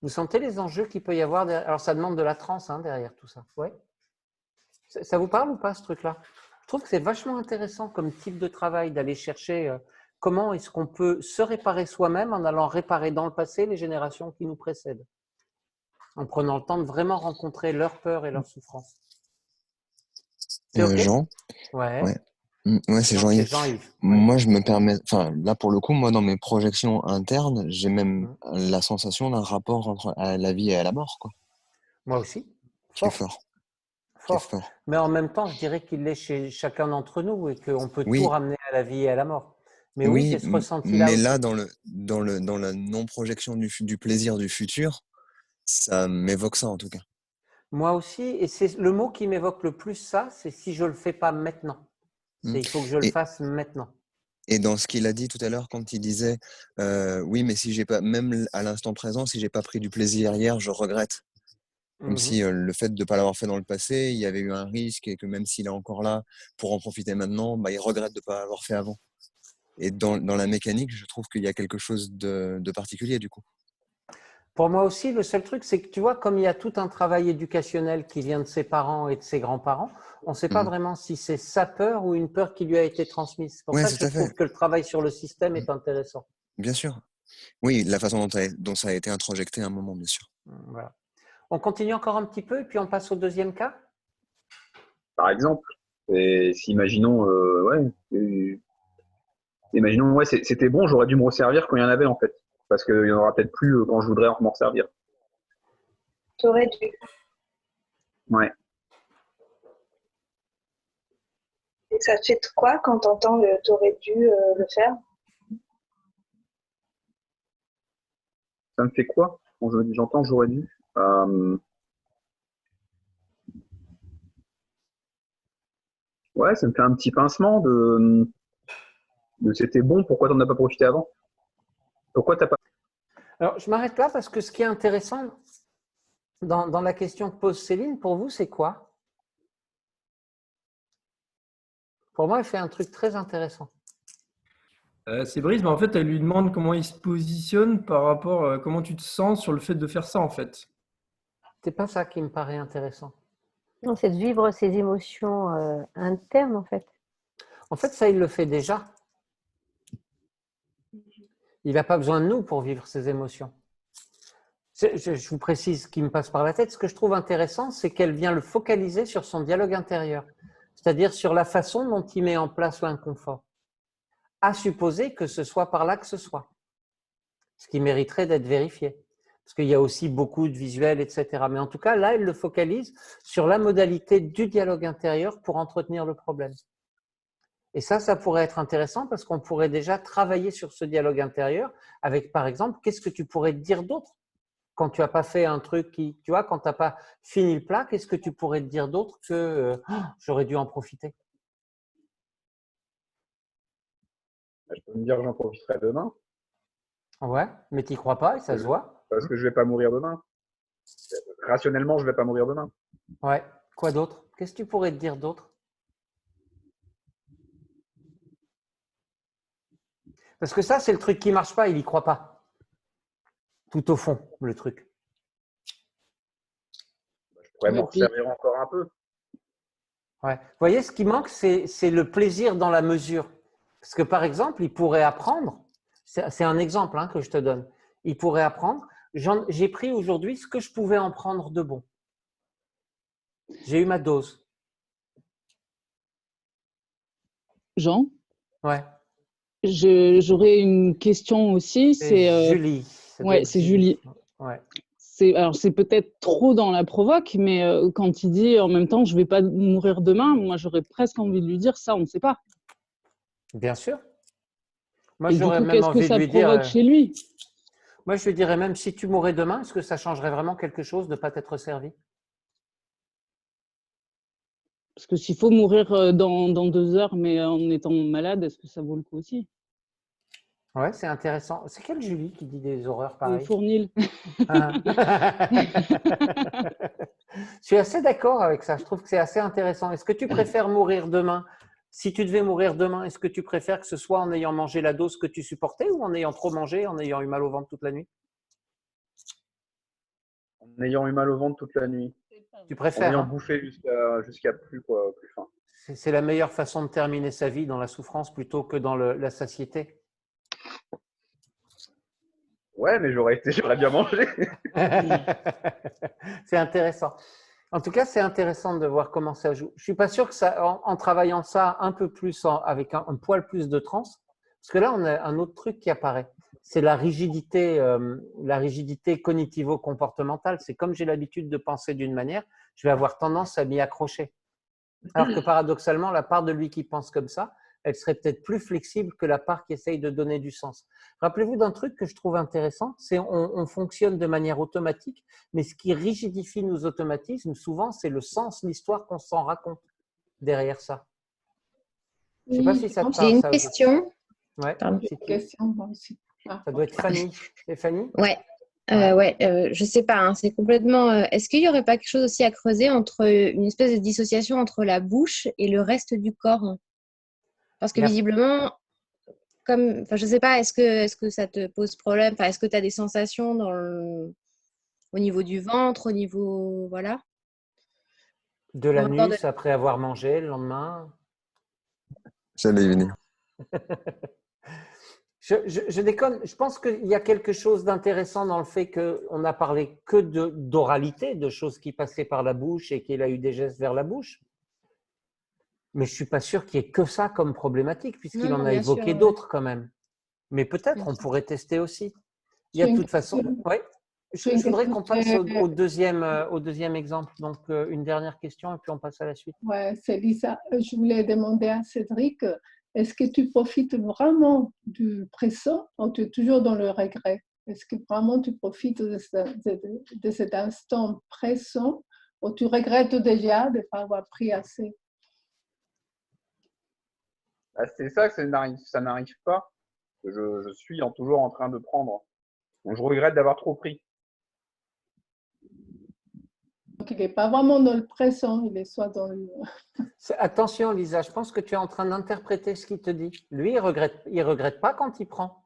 Vous sentez les enjeux qu'il peut y avoir derrière? Alors, ça demande de la transe derrière tout ça. Ouais. Ça vous parle ou pas, ce truc-là? Je trouve que c'est vachement intéressant comme type de travail d'aller chercher comment est-ce qu'on peut se réparer soi-même en allant réparer dans le passé les générations qui nous précèdent, en prenant le temps de vraiment rencontrer leurs peurs et leurs souffrances. C'est OK? Jean? Ouais. Ouais, c'est Jean-Yves. Moi, je me permets, enfin, là, pour le coup, moi, dans mes projections internes, j'ai même la sensation d'un rapport entre la vie et à la mort, quoi. Moi aussi. Qui est fort. Fort. Mais en même temps, je dirais qu'il l'est chez chacun d'entre nous et qu'on peut tout ramener à la vie et à la mort. Mais oui, c'est ce ressenti-là. Mais là, dans la non-projection du plaisir du futur, ça m'évoque ça, en tout cas. Moi aussi, et c'est le mot qui m'évoque le plus ça, c'est si je ne le fais pas maintenant. Il faut que je le fasse maintenant. Et dans ce qu'il a dit tout à l'heure, quand il disait oui, mais si j'ai pas, même à l'instant présent, si j'ai pas pris du plaisir hier, je regrette. Comme si le fait de ne pas l'avoir fait dans le passé, il y avait eu un risque et que même s'il est encore là pour en profiter maintenant, bah, il regrette de ne pas l'avoir fait avant. Et dans la mécanique, je trouve qu'il y a quelque chose de particulier du coup. Pour moi aussi, le seul truc, c'est que tu vois, comme il y a tout un travail éducationnel qui vient de ses parents et de ses grands-parents, on ne sait pas vraiment si c'est sa peur ou une peur qui lui a été transmise. C'est pour ça que je trouve que le travail sur le système est intéressant. Bien sûr. Oui, la façon dont ça a été introjecté à un moment, bien sûr. Voilà. On continue encore un petit peu et puis on passe au deuxième cas. Par exemple, si imaginons, imaginons, c'était bon, j'aurais dû me resservir quand il y en avait en fait. Parce qu'il n'y en aura peut-être plus quand je voudrais m'en resservir. T'aurais dû. Ouais. Et ça te fait quoi quand t'entends le t'aurais dû le faire? Ça me fait quoi quand j'entends j'aurais dû? Ouais, ça me fait un petit pincement de c'était bon, pourquoi t'en as pas profité avant? Pourquoi t'as pas... Alors, je m'arrête là parce que ce qui est intéressant dans la question que pose Céline, pour vous, c'est quoi? Pour moi, elle fait un truc très intéressant. C'est Brice, mais en fait, elle lui demande comment il se positionne par rapport à comment tu te sens sur le fait de faire ça, en fait. C'est pas ça qui me paraît intéressant. Non, c'est de vivre ses émotions internes, en fait. En fait, ça, il le fait déjà. Il n'a pas besoin de nous pour vivre ses émotions. Je vous précise ce qui me passe par la tête. Ce que je trouve intéressant, c'est qu'elle vient le focaliser sur son dialogue intérieur, c'est-à-dire sur la façon dont il met en place l'inconfort, à supposer que ce soit par là que ce soit, ce qui mériterait d'être vérifié, parce qu'il y a aussi beaucoup de visuels, etc. Mais en tout cas, là, elle le focalise sur la modalité du dialogue intérieur pour entretenir le problème. Et ça pourrait être intéressant parce qu'on pourrait déjà travailler sur ce dialogue intérieur avec, par exemple, qu'est-ce que tu pourrais te dire d'autre quand tu n'as pas fait un truc qui, tu vois, quand tu n'as pas fini le plat, qu'est-ce que tu pourrais te dire d'autre que j'aurais dû en profiter? Je peux me dire que j'en profiterai demain. Ouais, mais tu n'y crois pas et ça se voit. Parce que je ne vais pas mourir demain. Rationnellement, je ne vais pas mourir demain. Ouais, quoi d'autre? Qu'est-ce que tu pourrais te dire d'autre? Parce que ça, c'est le truc qui ne marche pas, il n'y croit pas. Tout au fond, le truc. Je pourrais m'en servir encore un peu. Ouais. Vous voyez, ce qui manque, c'est le plaisir dans la mesure. Parce que, par exemple, il pourrait apprendre, c'est un exemple que je te donne, il pourrait apprendre, j'ai pris aujourd'hui ce que je pouvais en prendre de bon. J'ai eu ma dose. Jean? Ouais. J'aurais une question aussi. C'est Julie. Ouais, c'est Julie. Ouais. Alors, c'est peut-être trop dans la provoque, mais quand il dit en même temps, je ne vais pas mourir demain, moi, j'aurais presque envie de lui dire ça, on ne sait pas. Bien sûr. Moi, et j'aurais du coup, même qu'est-ce que envie ça de lui dire. provoque chez lui? Moi, je lui dirais même si tu mourais demain, est-ce que ça changerait vraiment quelque chose de ne pas t'être servi? Parce que s'il faut mourir dans 2 heures, mais en étant malade, est-ce que ça vaut le coup aussi? Ouais, c'est intéressant. C'est quelle Julie qui dit des horreurs pareilles? Fournil. Je suis assez d'accord avec ça. Je trouve que c'est assez intéressant. Est-ce que tu préfères mourir demain? Si tu devais mourir demain, est-ce que tu préfères que ce soit en ayant mangé la dose que tu supportais ou en ayant trop mangé, en ayant eu mal au ventre toute la nuit? En ayant eu mal au ventre toute la nuit. Tu préfères? En ayant bouffé jusqu'à plus faim. C'est la meilleure façon de terminer sa vie dans la souffrance plutôt que dans la satiété. Ouais, mais j'aurais bien mangé. C'est intéressant. En tout cas, c'est intéressant de voir comment ça joue. Je ne suis pas sûr que ça, en travaillant ça un peu plus, avec un poil plus de transe, parce que là, on a un autre truc qui apparaît. C'est la rigidité cognitivo-comportementale. C'est comme j'ai l'habitude de penser d'une manière, je vais avoir tendance à m'y accrocher. Alors que paradoxalement, la part de lui qui pense comme ça elle serait peut-être plus flexible que la part qui essaye de donner du sens. Rappelez-vous d'un truc que je trouve intéressant, c'est on fonctionne de manière automatique, mais ce qui rigidifie nos automatismes, souvent, c'est le sens, l'histoire qu'on s'en raconte derrière ça. Je ne sais pas si ça te parle. J'ai une ça, question. Ouais, Pardon. ça doit être Fanny. C'est Fanny? Ouais. Je sais pas, hein, c'est complètement. Est-ce qu'il n'y aurait pas quelque chose aussi à creuser entre une espèce de dissociation entre la bouche et le reste du corps? Parce que visiblement, enfin, je sais pas, est-ce que ça te pose problème? Enfin, est-ce que tu as des sensations au niveau du ventre, au niveau, voilà? De l'anus après avoir mangé le lendemain? J'allais y venir. Je déconne. Je pense qu'il y a quelque chose d'intéressant dans le fait qu'on n'a parlé que d'oralité, de choses qui passaient par la bouche et qu'il a eu des gestes vers la bouche. Mais je ne suis pas sûr qu'il y ait que ça comme problématique, puisqu'il en a évoqué d'autres quand même. Mais peut-être on pourrait tester aussi. Il y a de toute façon… Ouais. Je voudrais qu'on passe au deuxième exemple. Donc, une dernière question et puis on passe à la suite. Ouais, c'est Lisa. Je voulais demander à Cédric, est-ce que tu profites vraiment du présent ou tu es toujours dans le regret? Est-ce que vraiment tu profites de cet instant présent ou tu regrettes déjà de ne pas avoir pris assez? C'est ça que ça n'arrive pas. Je suis toujours en train de prendre. Donc, je regrette d'avoir trop pris. Donc, il n'est pas vraiment dans le présent, il est soit dans le… Attention, Lisa, je pense que tu es en train d'interpréter ce qu'il te dit. Lui, il regrette pas quand il prend.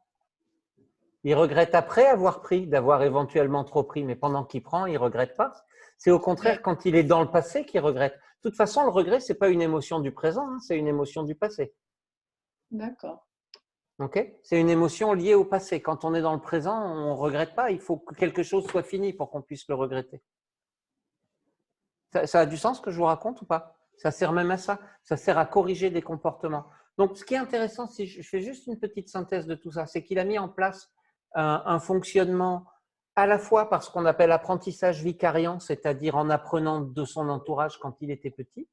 Il regrette après avoir pris, d'avoir éventuellement trop pris, mais pendant qu'il prend, il ne regrette pas. C'est au contraire quand il est dans le passé qu'il regrette. De toute façon, le regret, ce n'est pas une émotion du présent, hein, c'est une émotion du passé. D'accord. Okay, c'est une émotion liée au passé. Quand on est dans le présent, on ne regrette pas. Il faut que quelque chose soit fini pour qu'on puisse le regretter. Ça a du sens ce que je vous raconte ou pas? Ça sert même à ça. Ça sert à corriger des comportements. Donc, ce qui est intéressant, si je fais juste une petite synthèse de tout ça, c'est qu'il a mis en place un fonctionnement à la fois par ce qu'on appelle apprentissage vicariant, c'est-à-dire en apprenant de son entourage quand il était petit,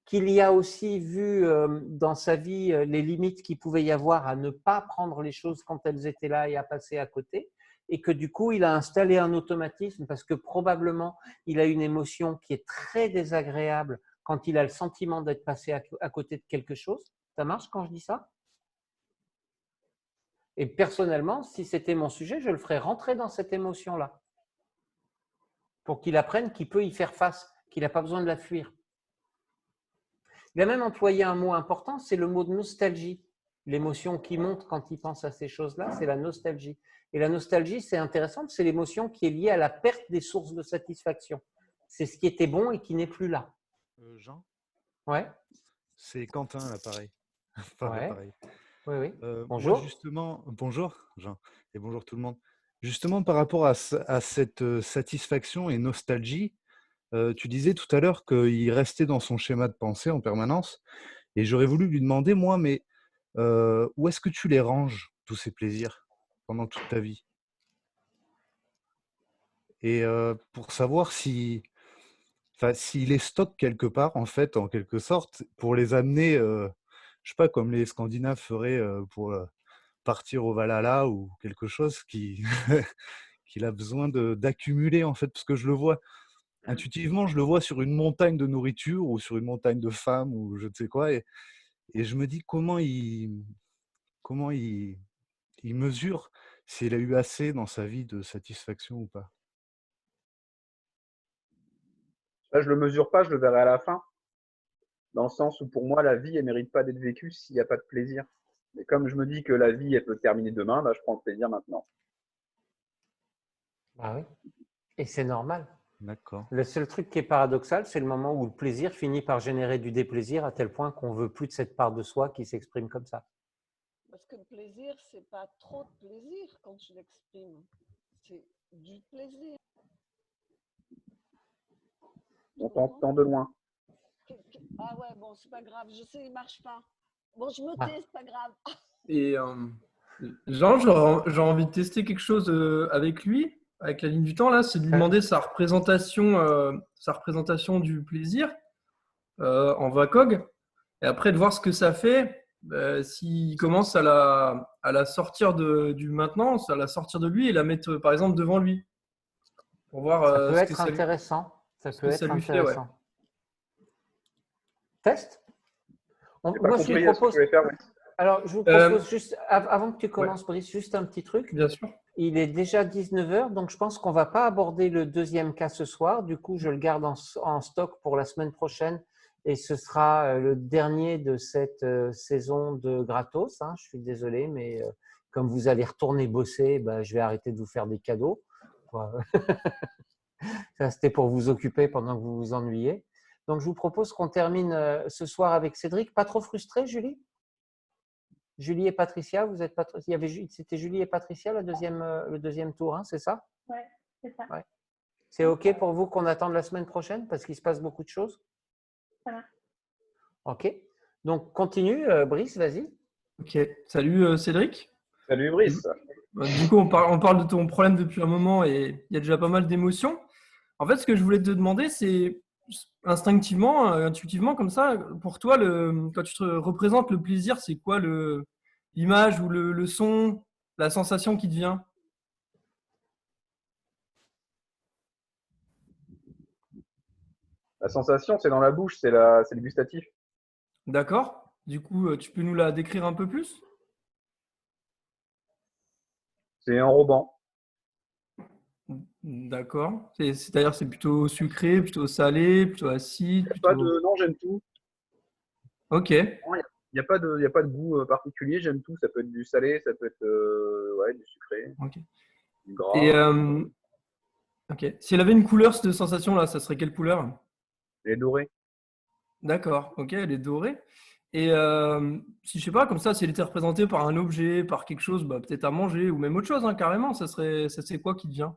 qu'il y a aussi vu dans sa vie les limites qu'il pouvait y avoir à ne pas prendre les choses quand elles étaient là et à passer à côté, et que du coup, il a installé un automatisme parce que probablement, il a une émotion qui est très désagréable quand il a le sentiment d'être passé à côté de quelque chose. Ça marche quand je dis ça? Et personnellement, si c'était mon sujet, je le ferais rentrer dans cette émotion-là pour qu'il apprenne qu'il peut y faire face, qu'il n'a pas besoin de la fuir. Il a même employé un mot important, c'est le mot de nostalgie. L'émotion qui monte quand il pense à ces choses-là, c'est la nostalgie. Et la nostalgie, c'est intéressant, c'est l'émotion qui est liée à la perte des sources de satisfaction. C'est ce qui était bon et qui n'est plus là. Jean? Ouais. C'est Quentin, l'appareil. Enfin, ouais. l'appareil. Oui. Bonjour. Moi, justement, bonjour, Jean, et bonjour tout le monde. Justement, par rapport à cette satisfaction et nostalgie, tu disais tout à l'heure qu'il restait dans son schéma de pensée en permanence. Et j'aurais voulu lui demander, moi, mais où est-ce que tu les ranges, tous ces plaisirs, pendant toute ta vie? Et pour savoir s'il les stocke quelque part, en fait, en quelque sorte, pour les amener, je sais pas, comme les Scandinaves feraient pour partir au Valhalla ou quelque chose qu'il a besoin d'accumuler, en fait, parce que je le vois. Intuitivement, je le vois sur une montagne de nourriture ou sur une montagne de femmes ou je ne sais quoi. Et je me dis comment il mesure s'il a eu assez dans sa vie de satisfaction ou pas. Là, je ne le mesure pas, je le verrai à la fin. Dans le sens où pour moi, la vie, elle ne mérite pas d'être vécue s'il n'y a pas de plaisir. Et comme je me dis que la vie, elle peut terminer demain, bah, je prends le plaisir maintenant. Ah oui. Et c'est normal. D'accord. Le seul truc qui est paradoxal, c'est le moment où le plaisir finit par générer du déplaisir à tel point qu'on ne veut plus de cette part de soi qui s'exprime comme ça. Parce que le plaisir, ce n'est pas trop de plaisir quand je l'exprime. C'est du plaisir. On t'entend de loin. Ah ouais, bon, c'est pas grave. Je sais, il ne marche pas. Bon, je me tais, c'est pas grave. Et Jean, j'ai envie de tester quelque chose avec lui. Avec la ligne du temps, là, c'est de lui demander sa représentation du plaisir en VACOG, et après de voir ce que ça fait s'il commence à la sortir du maintenant, à la sortir de lui et la mettre par exemple devant lui pour voir Ça peut ce que être ça lui, intéressant. Ça ce peut que ça être lui fait. Ouais. intéressant. Test. J'ai pas Moi, je lui compris ce que propose. tu voulais faire. Oui. Alors, je vous propose juste, avant que tu commences, Brice, juste un petit truc. Bien sûr. Il est déjà 19h, donc je pense qu'on ne va pas aborder le deuxième cas ce soir. Du coup, je le garde en stock pour la semaine prochaine et ce sera le dernier de cette saison de gratos. Hein. Je suis désolé, mais comme vous allez retourner bosser, je vais arrêter de vous faire des cadeaux. Ça, c'était pour vous occuper pendant que vous vous ennuyez. Donc, je vous propose qu'on termine ce soir avec Cédric. Pas trop frustré, Julie? Julie et Patricia, vous êtes c'était Julie et Patricia le deuxième tour, hein, c'est ça? Oui, c'est ça. Ouais. C'est OK pour vous qu'on attende la semaine prochaine parce qu'il se passe beaucoup de choses? Voilà. OK. Donc, continue, Brice, vas-y. Ok. Salut Cédric. Salut Brice. Du coup, on parle de ton problème depuis un moment et il y a déjà pas mal d'émotions. En fait, ce que je voulais te demander, c'est instinctivement, intuitivement, comme ça, pour toi, quand tu te représentes le plaisir, c'est quoi l'image ou le son, la sensation qui te vient? La sensation, c'est dans la bouche, c'est le gustatif. D'accord. Du coup, tu peux nous la décrire un peu plus? C'est enrobant. D'accord. C'est-à-dire, c'est plutôt sucré, plutôt salé, plutôt acide, Non, j'aime tout. Ok. Il n'y a pas de goût particulier, j'aime tout. Ça peut être du salé, ça peut être du sucré, Ok. du gras. Et ok. Si elle avait une couleur, cette sensation-là, ça serait quelle couleur? Elle est dorée. D'accord. Ok, elle est dorée. Et si je sais pas, comme ça, si elle était représentée par un objet, par quelque chose, peut-être à manger ou même autre chose, hein, carrément, ça c'est quoi qui te vient?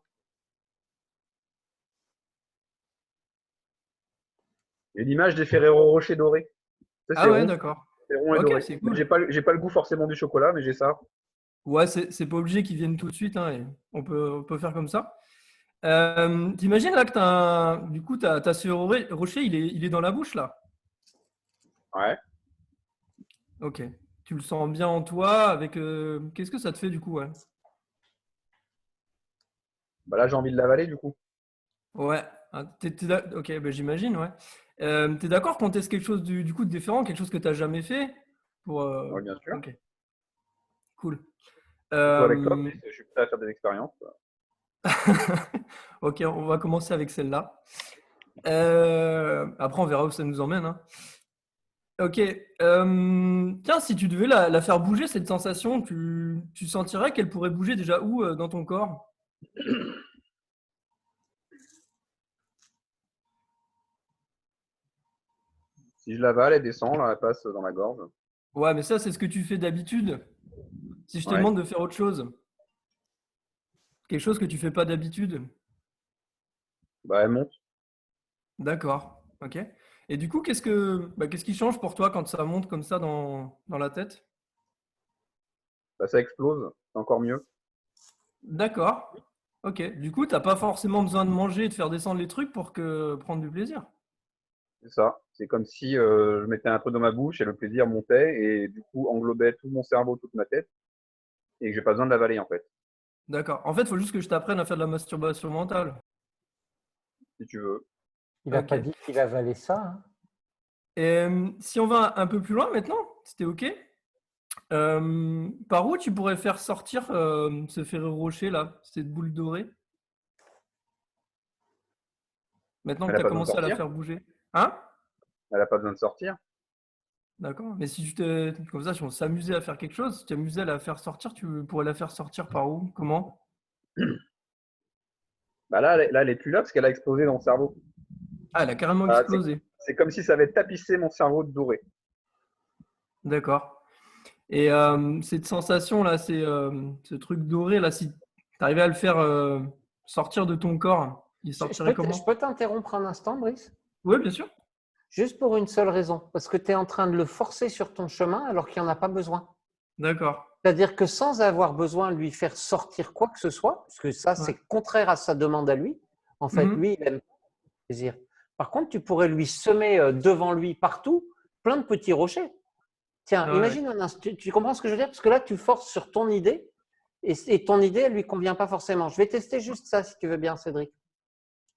Il y a l'image des Ferrero Rocher dorés. Ça, Ah c'est ouais, rond. d'accord. C'est rond et Ok, doré. c'est cool. J'ai pas le goût forcément du chocolat, mais j'ai ça. Ouais, c'est pas obligé qu'ils viennent tout de suite, hein, et on peut faire comme ça. T'imagines là que du coup, t'as ce rocher, il est dans la bouche là. Ouais. Ok. Tu le sens bien en toi avec. Qu'est-ce que ça te fait du coup, ouais? Là, j'ai envie de l'avaler du coup. Ouais. Ah, ok, j'imagine, ouais. T'es d'accord qu'on teste quelque chose du coup de différent, quelque chose que t'as jamais fait pour. Oui, bien sûr. Ok. Cool. Surtout avec toi, je suis prêt à faire des expériences. Ok, on va commencer avec celle-là. Après, on verra où ça nous emmène. Hein. Ok. Tiens, si tu devais la faire bouger, cette sensation, tu sentirais qu'elle pourrait bouger déjà où dans ton corps? Si je l'avale, elle descend, là, elle passe dans la gorge. Ouais, mais ça, c'est ce que tu fais d'habitude. Si je te demande de faire autre chose, quelque chose que tu fais pas d'habitude. Elle monte. D'accord. Ok. Et du coup, qu'est-ce qui change pour toi quand ça monte comme ça dans la tête? Ça explose, c'est encore mieux. D'accord. Ok. Du coup, t'as pas forcément besoin de manger et de faire descendre les trucs pour prendre du plaisir. C'est ça. C'est comme si je mettais un truc dans ma bouche et le plaisir montait et du coup englobait tout mon cerveau, toute ma tête et que j'ai pas besoin de l'avaler en fait. D'accord. En fait, il faut juste que je t'apprenne à faire de la masturbation mentale. Si tu veux. Il n'a pas dit qu'il avalait ça. Hein. Et, si on va un peu plus loin maintenant, c'était OK. Par où tu pourrais faire sortir ce Ferrero Rocher là, cette boule dorée? Maintenant que tu as commencé à la faire bouger. Hein? Elle n'a pas besoin de sortir. D'accord. Mais si comme ça, si on s'amusait à faire quelque chose, si tu t'amusais à la faire sortir, tu pourrais la faire sortir par où? Comment? Là, elle est plus là parce qu'elle a explosé dans le cerveau. Ah, elle a carrément explosé. C'est comme si ça avait tapissé mon cerveau de doré. D'accord. Et cette sensation-là, ce truc doré, là, si tu arrivais à le faire sortir de ton corps, il sortirait comment? Je peux t'interrompre un instant, Brice? Oui, bien sûr. Juste pour une seule raison, parce que tu es en train de le forcer sur ton chemin alors qu'il n'y en a pas besoin. D'accord. C'est-à-dire que sans avoir besoin de lui faire sortir quoi que ce soit, parce que ça, c'est contraire à sa demande à lui, en fait, lui, il aime le plaisir. Par contre, tu pourrais lui semer devant lui partout plein de petits rochers. Tiens, Ouais. imagine un instant, tu comprends ce que je veux dire? Parce que là, tu forces sur ton idée et ton idée, elle lui convient pas forcément. Je vais tester juste ça, si tu veux bien, Cédric.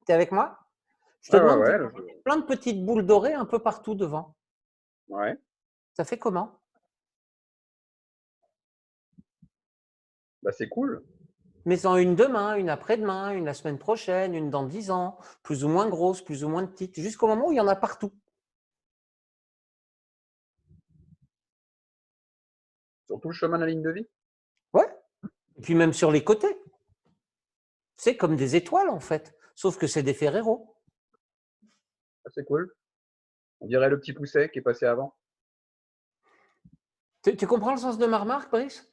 Tu es avec moi? Je te Ouais, demande ouais, d'imaginer plein de petites boules dorées un peu partout devant. ouais. Ça fait comment? Bah, c'est cool. Mais en une demain, une après-demain, une la semaine prochaine, une dans 10 ans, plus ou moins grosse, plus ou moins petite, jusqu'au moment où il y en a partout. Sur tout le chemin de la ligne de vie. Ouais. Et puis même sur les côtés. C'est comme des étoiles en fait, sauf que c'est des Ferrero. Ah, c'est cool. On dirait le petit pousset qui est passé avant. Tu comprends le sens de ma remarque, Brice?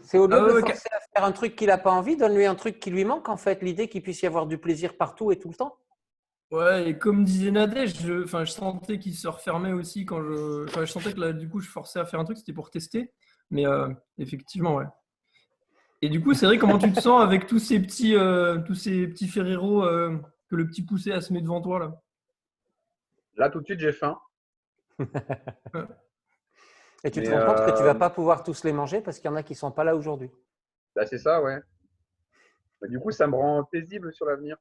C'est au lieu Ah de ouais, le ouais, forcer à faire un truc qu'il n'a pas envie, donne-lui un truc qui lui manque en fait, l'idée qu'il puisse y avoir du plaisir partout et tout le temps. ouais, et comme disait Nadège, je sentais qu'il se refermait aussi je sentais que là, du coup, je forçais à faire un truc, c'était pour tester. Mais effectivement, ouais. Et du coup, c'est vrai, comment tu te sens avec tous ces petits Ferrero que le petit poussé a semé devant toi, là? Là, tout de suite, j'ai faim. Et tu te Mais rends compte que tu ne vas pas pouvoir tous les manger parce qu'il y en a qui ne sont pas là aujourd'hui. bah, c'est ça, ouais. Bah, du coup, ça me rend paisible sur l'avenir.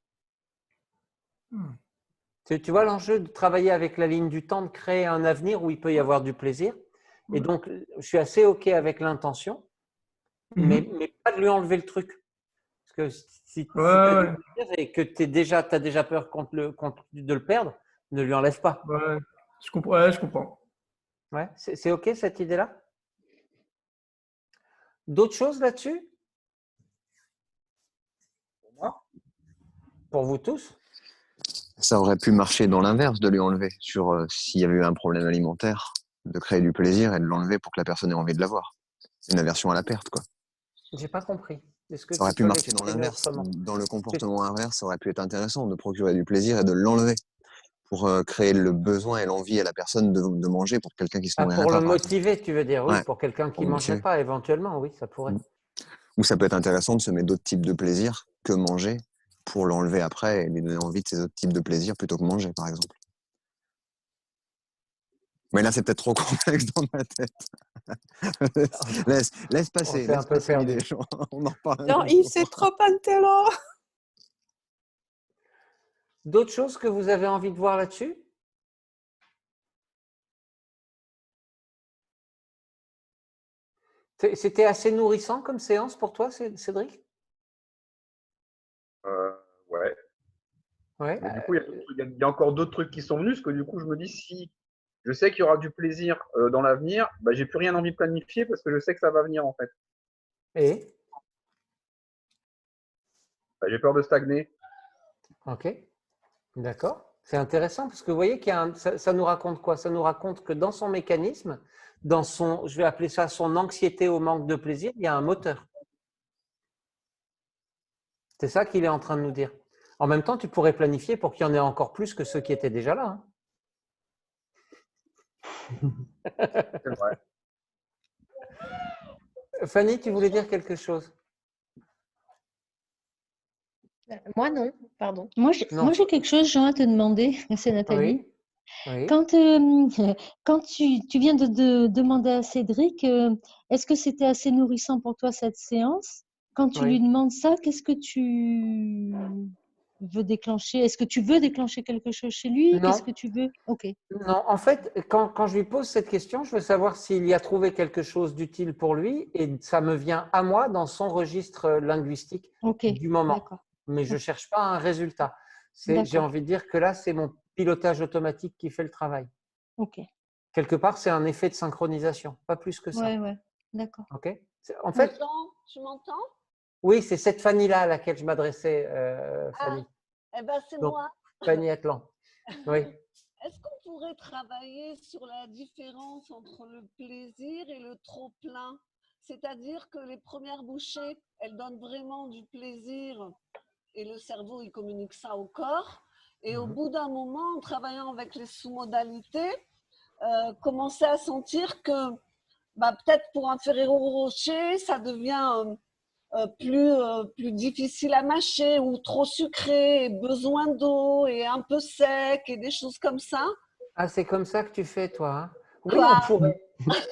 Tu vois l'enjeu de travailler avec la ligne du temps, de créer un avenir où il peut y avoir du plaisir. Et donc, je suis assez OK avec l'intention, mais pas de lui enlever le truc. Parce que si tu as du plaisir et que tu as déjà peur de le perdre, ne lui enlève pas. Ouais, je comprends. Ouais, je comprends. Ouais, c'est OK cette idée-là? D'autres choses là-dessus? Pour moi? Pour vous tous? Ça aurait pu marcher dans l'inverse, de lui enlever, sur s'il y avait eu un problème alimentaire, de créer du plaisir et de l'enlever pour que la personne ait envie de l'avoir. C'est une aversion à la perte, quoi. J'ai pas compris. Est-ce que Ça aurait tu pu peux marcher dans l'exprimer l'inverse. autrement? Dans le comportement inverse, ça aurait pu être intéressant de procurer du plaisir et de l'enlever pour créer le besoin et l'envie à la personne de manger pour quelqu'un qui se Ah, nourrirait pour pas, le par exemple. motiver, tu veux dire, oui, Ouais, pour quelqu'un qui pour ne mangerait motiver. pas, éventuellement, oui, ça pourrait. Ou ça peut être intéressant de semer d'autres types de plaisirs que manger pour l'enlever après et lui donner envie de ces autres types de plaisirs plutôt que manger, par exemple. Mais là, c'est peut-être trop complexe dans ma tête. laisse passer, un peu perdu. l'idée. On en reparle. Non, il s'est trop pantalon. D'autres choses que vous avez envie de voir là-dessus? C'était assez nourrissant comme séance pour toi, Cédric? Ouais. Ouais. Mais du coup, il y a encore d'autres trucs qui sont venus, parce que du coup, je me dis, si je sais qu'il y aura du plaisir dans l'avenir, bah, j'ai plus rien envie de planifier parce que je sais que ça va venir, en fait. Et? Bah, j'ai peur de stagner. Ok, d'accord. C'est intéressant parce que vous voyez ça nous raconte quoi? Ça nous raconte que dans son mécanisme, dans son, je vais appeler ça son anxiété au manque de plaisir, il y a un moteur. C'est ça qu'il est en train de nous dire. En même temps, tu pourrais planifier pour qu'il y en ait encore plus que ceux qui étaient déjà là. C'est vrai. Fanny, tu voulais dire quelque chose? Moi, non, pardon. Moi, j'ai quelque chose, Jean, à te demander. C'est Nathalie. Oui. Quand tu viens de demander à Cédric, est-ce que c'était assez nourrissant pour toi cette séance? Quand tu lui demandes ça, qu'est-ce que tu veux déclencher? Est-ce que tu veux déclencher quelque chose chez lui? Non. Qu'est-ce que tu veux? Ok. Non, en fait, quand je lui pose cette question, je veux savoir s'il y a trouvé quelque chose d'utile pour lui et ça me vient à moi dans son registre linguistique du moment. Mais je ne cherche pas un résultat. J'ai envie de dire que là, c'est mon pilotage automatique qui fait le travail. Ok. Quelque part, c'est un effet de synchronisation, pas plus que ça. Ouais, d'accord. Ok. En fait, Tu m'entends? oui, c'est cette Fanny-là à laquelle je m'adressais, Fanny. Eh ben, c'est Donc, moi. Fanny Atlan. Oui. Est-ce qu'on pourrait travailler sur la différence entre le plaisir et le trop-plein? C'est-à-dire que les premières bouchées, elles donnent vraiment du plaisir et le cerveau, il communique ça au corps. Et au bout d'un moment, en travaillant avec les sous-modalités, commencer à sentir que peut-être pour un Ferrero Rocher, ça devient plus difficile à mâcher ou trop sucré, et besoin d'eau et un peu sec et des choses comme ça. Ah, c'est comme ça que tu fais, toi, hein? Oui, Quoi?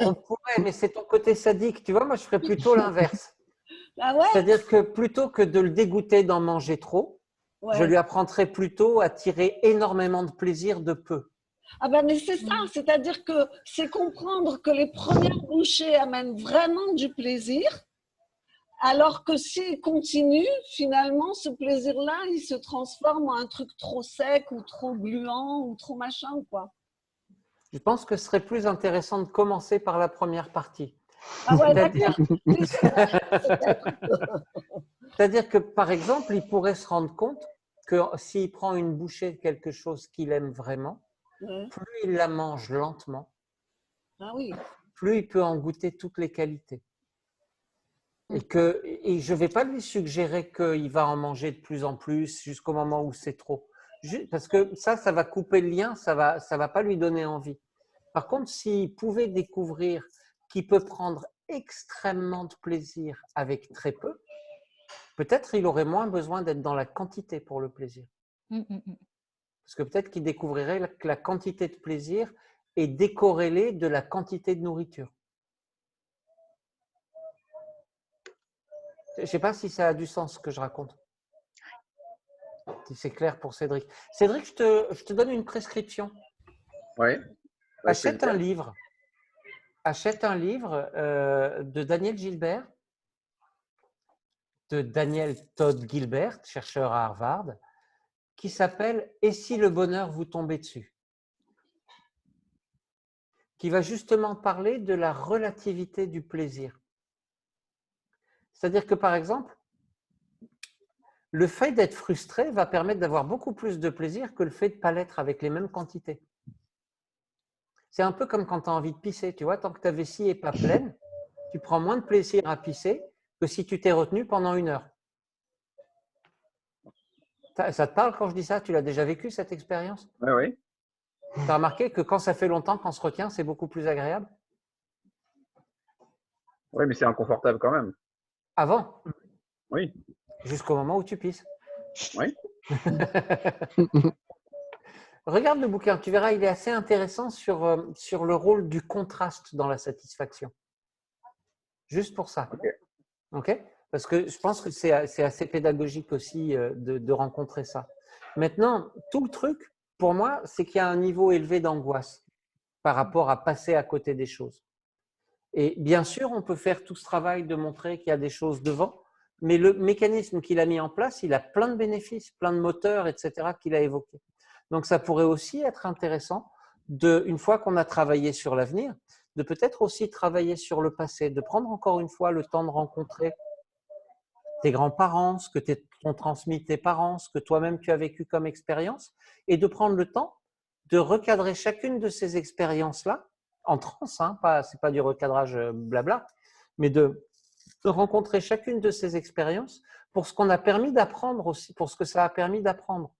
On pourrait, mais c'est ton côté sadique. Tu vois, moi, je ferais plutôt l'inverse. Ah ouais? C'est-à-dire que plutôt que de le dégoûter d'en manger trop, je Ouais. lui apprendrais plutôt à tirer énormément de plaisir de peu. Ah ben, mais c'est ça, c'est-à-dire que c'est comprendre que les premières bouchées amènent vraiment du plaisir, alors que s'il continue, finalement, ce plaisir-là, il se transforme en un truc trop sec ou trop gluant ou trop machin, quoi. Je pense que ce serait plus intéressant de commencer par la première partie. Ah ouais, C'est-à-dire d'accord. c'est-à-dire que, par exemple, il pourrait se rendre compte que s'il prend une bouchée de quelque chose qu'il aime vraiment, Ouais. plus il la mange lentement, Ah oui. plus il peut en goûter toutes les qualités. Et je ne vais pas lui suggérer qu'il va en manger de plus en plus jusqu'au moment où c'est trop. Parce que ça va couper le lien, ça va pas lui donner envie. Par contre, s'il pouvait découvrir qu'il peut prendre extrêmement de plaisir avec très peu, peut-être il aurait moins besoin d'être dans la quantité pour le plaisir. Parce que peut-être qu'il découvrirait que la quantité de plaisir est décorrélée de la quantité de nourriture. Je ne sais pas si ça a du sens ce que je raconte. Si c'est clair pour Cédric. Cédric, je te donne une prescription. Oui. Achète un livre. Achète un livre de Daniel Gilbert, de Daniel Todd Gilbert, chercheur à Harvard, qui s'appelle « Et si le bonheur vous tombait dessus ?» qui va justement parler de la relativité du plaisir. C'est-à-dire que, par exemple, le fait d'être frustré va permettre d'avoir beaucoup plus de plaisir que le fait de ne pas l'être avec les mêmes quantités. C'est un peu comme quand tu as envie de pisser. Tu vois, tant que ta vessie n'est pas pleine, tu prends moins de plaisir à pisser que si tu t'es retenu pendant 1 heure. Ça te parle quand je dis ça? Tu l'as déjà vécu, cette expérience? Oui, oui. Tu as remarqué que quand ça fait longtemps qu'on se retient, c'est beaucoup plus agréable? Oui, mais c'est inconfortable quand même. Avant? Oui. Jusqu'au moment où tu pisses. Oui. Regarde le bouquin, tu verras, il est assez intéressant sur le rôle du contraste dans la satisfaction. Juste pour ça. Ok? Parce que je pense que c'est assez pédagogique aussi de rencontrer ça. Maintenant, tout le truc, pour moi, c'est qu'il y a un niveau élevé d'angoisse par rapport à passer à côté des choses. Et bien sûr, on peut faire tout ce travail de montrer qu'il y a des choses devant, mais le mécanisme qu'il a mis en place, il a plein de bénéfices, plein de moteurs, etc., qu'il a évoqués. Donc, ça pourrait aussi être intéressant, une fois qu'on a travaillé sur l'avenir, de peut-être aussi travailler sur le passé, de prendre encore une fois le temps de rencontrer tes grands-parents, ce que t'ont transmis tes parents, ce que toi-même tu as vécu comme expérience, et de prendre le temps de recadrer chacune de ces expériences-là, en transe, hein, ce n'est pas du recadrage blabla, mais de rencontrer chacune de ces expériences pour ce qu'on a permis d'apprendre aussi, pour ce que ça a permis d'apprendre.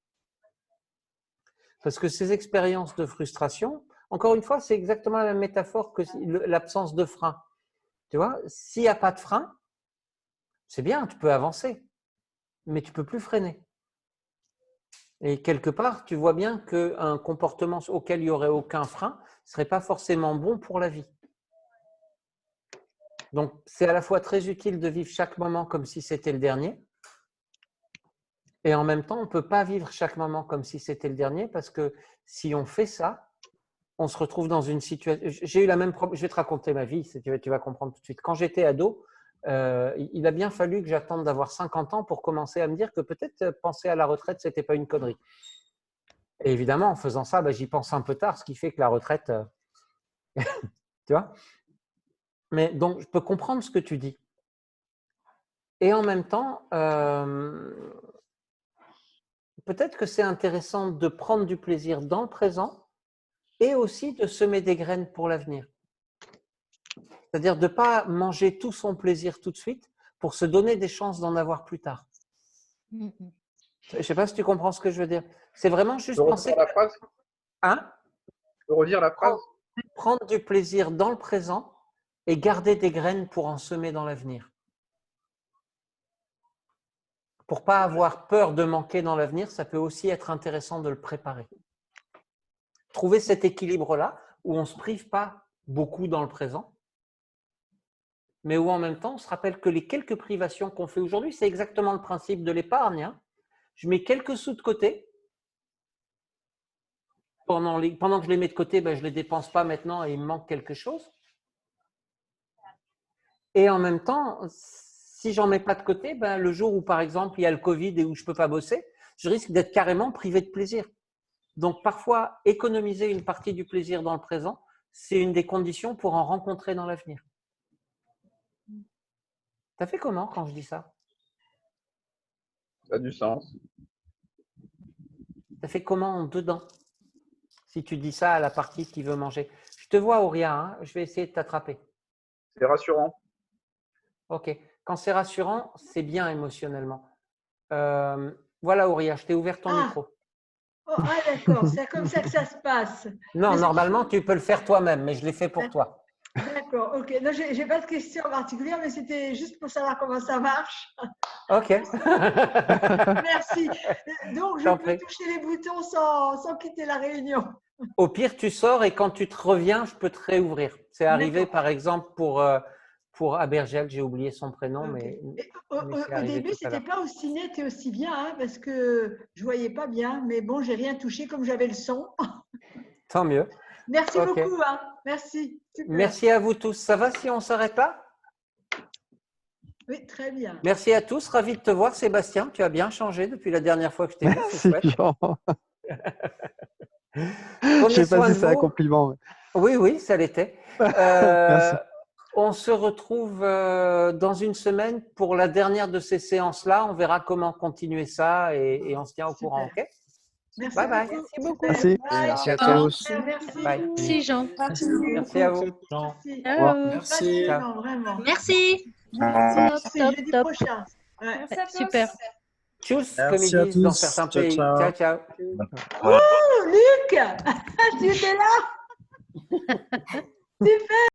Parce que ces expériences de frustration, encore une fois, c'est exactement la même métaphore que l'absence de frein. Tu vois, s'il n'y a pas de frein, c'est bien, tu peux avancer, mais tu ne peux plus freiner. Et quelque part, tu vois bien qu'un comportement auquel il n'y aurait aucun frein ne serait pas forcément bon pour la vie. Donc, c'est à la fois très utile de vivre chaque moment comme si c'était le dernier, et en même temps, on ne peut pas vivre chaque moment comme si c'était le dernier, parce que si on fait ça, on se retrouve dans une situation… J'ai eu la même problème, je vais te raconter ma vie, tu vas comprendre tout de suite. Quand j'étais ado, il a bien fallu que j'attende d'avoir 50 ans pour commencer à me dire que peut-être penser à la retraite, ce n'était pas une connerie. Et évidemment, en faisant ça, j'y pense un peu tard, ce qui fait que la retraite… tu vois? Mais donc, je peux comprendre ce que tu dis. Et en même temps, peut-être que c'est intéressant de prendre du plaisir dans le présent et aussi de semer des graines pour l'avenir. C'est-à-dire de ne pas manger tout son plaisir tout de suite pour se donner des chances d'en avoir plus tard. Je ne sais pas si tu comprends ce que je veux dire. C'est vraiment juste penser… la phrase. Hein? Tu peux redire la phrase? Prendre du plaisir dans le présent et garder des graines pour en semer dans l'avenir. Pour ne pas avoir peur de manquer dans l'avenir, ça peut aussi être intéressant de le préparer. Trouver cet équilibre-là où on ne se prive pas beaucoup dans le présent, mais où en même temps, on se rappelle que les quelques privations qu'on fait aujourd'hui, c'est exactement le principe de l'épargne. Hein. Je mets quelques sous de côté. Pendant que je les mets de côté, ben, je ne les dépense pas maintenant et il me manque quelque chose. Et en même temps, si j'en mets pas de côté, ben, le jour où, par exemple, il y a le Covid et où je ne peux pas bosser, je risque d'être carrément privé de plaisir. Donc, parfois, économiser une partie du plaisir dans le présent, c'est une des conditions pour en rencontrer dans l'avenir. Ça fait comment quand je dis ça? Ça a du sens. Ça fait comment dedans? Si tu dis ça à la partie qui veut manger. Je te vois, Auria, hein, je vais essayer de t'attraper. C'est rassurant. Ok. Quand c'est rassurant, c'est bien émotionnellement. Voilà, Auria, je t'ai ouvert ton micro. Oh, ah, d'accord, c'est comme ça que ça se passe. Non, normalement, tu peux le faire toi-même, mais je l'ai fait pour toi. D'accord, ok. Non, je n'ai pas de question particulière, mais c'était juste pour savoir comment ça marche. Ok. Merci. Donc, je peux toucher les boutons sans quitter la réunion. Au pire, tu sors et quand tu te reviens, je peux te réouvrir. C'est arrivé, par exemple, pour Abergel, j'ai oublié son prénom, mais au début, ce n'était pas aussi net et aussi bien, hein, parce que je ne voyais pas bien, mais bon, je n'ai rien touché comme j'avais le son. Tant mieux. Merci beaucoup. Hein. Merci. Super. Merci à vous tous. Ça va si on s'arrête là? Oui, très bien. Merci à tous. Ravi de te voir, Sébastien. Tu as bien changé depuis la dernière fois que je t'ai vu. Merci, Jean. Je ne sais pas si c'est un compliment. Oui, oui, ça l'était. Merci. On se retrouve dans une semaine pour la dernière de ces séances-là. On verra comment continuer ça et on se tient au courant. OK? Merci bye bye. Merci beaucoup. Merci. Merci à tous. Merci. Bye. Merci, Jean. Merci à vous. Merci. Merci. Vraiment. Merci. Merci. Jeudi prochain. Ouais. Super. Tchuss, comme Merci ils à disent dans tous. certains Ciao, pays. ciao. Ciao, ciao. Oh, Luc, tu étais là? Super.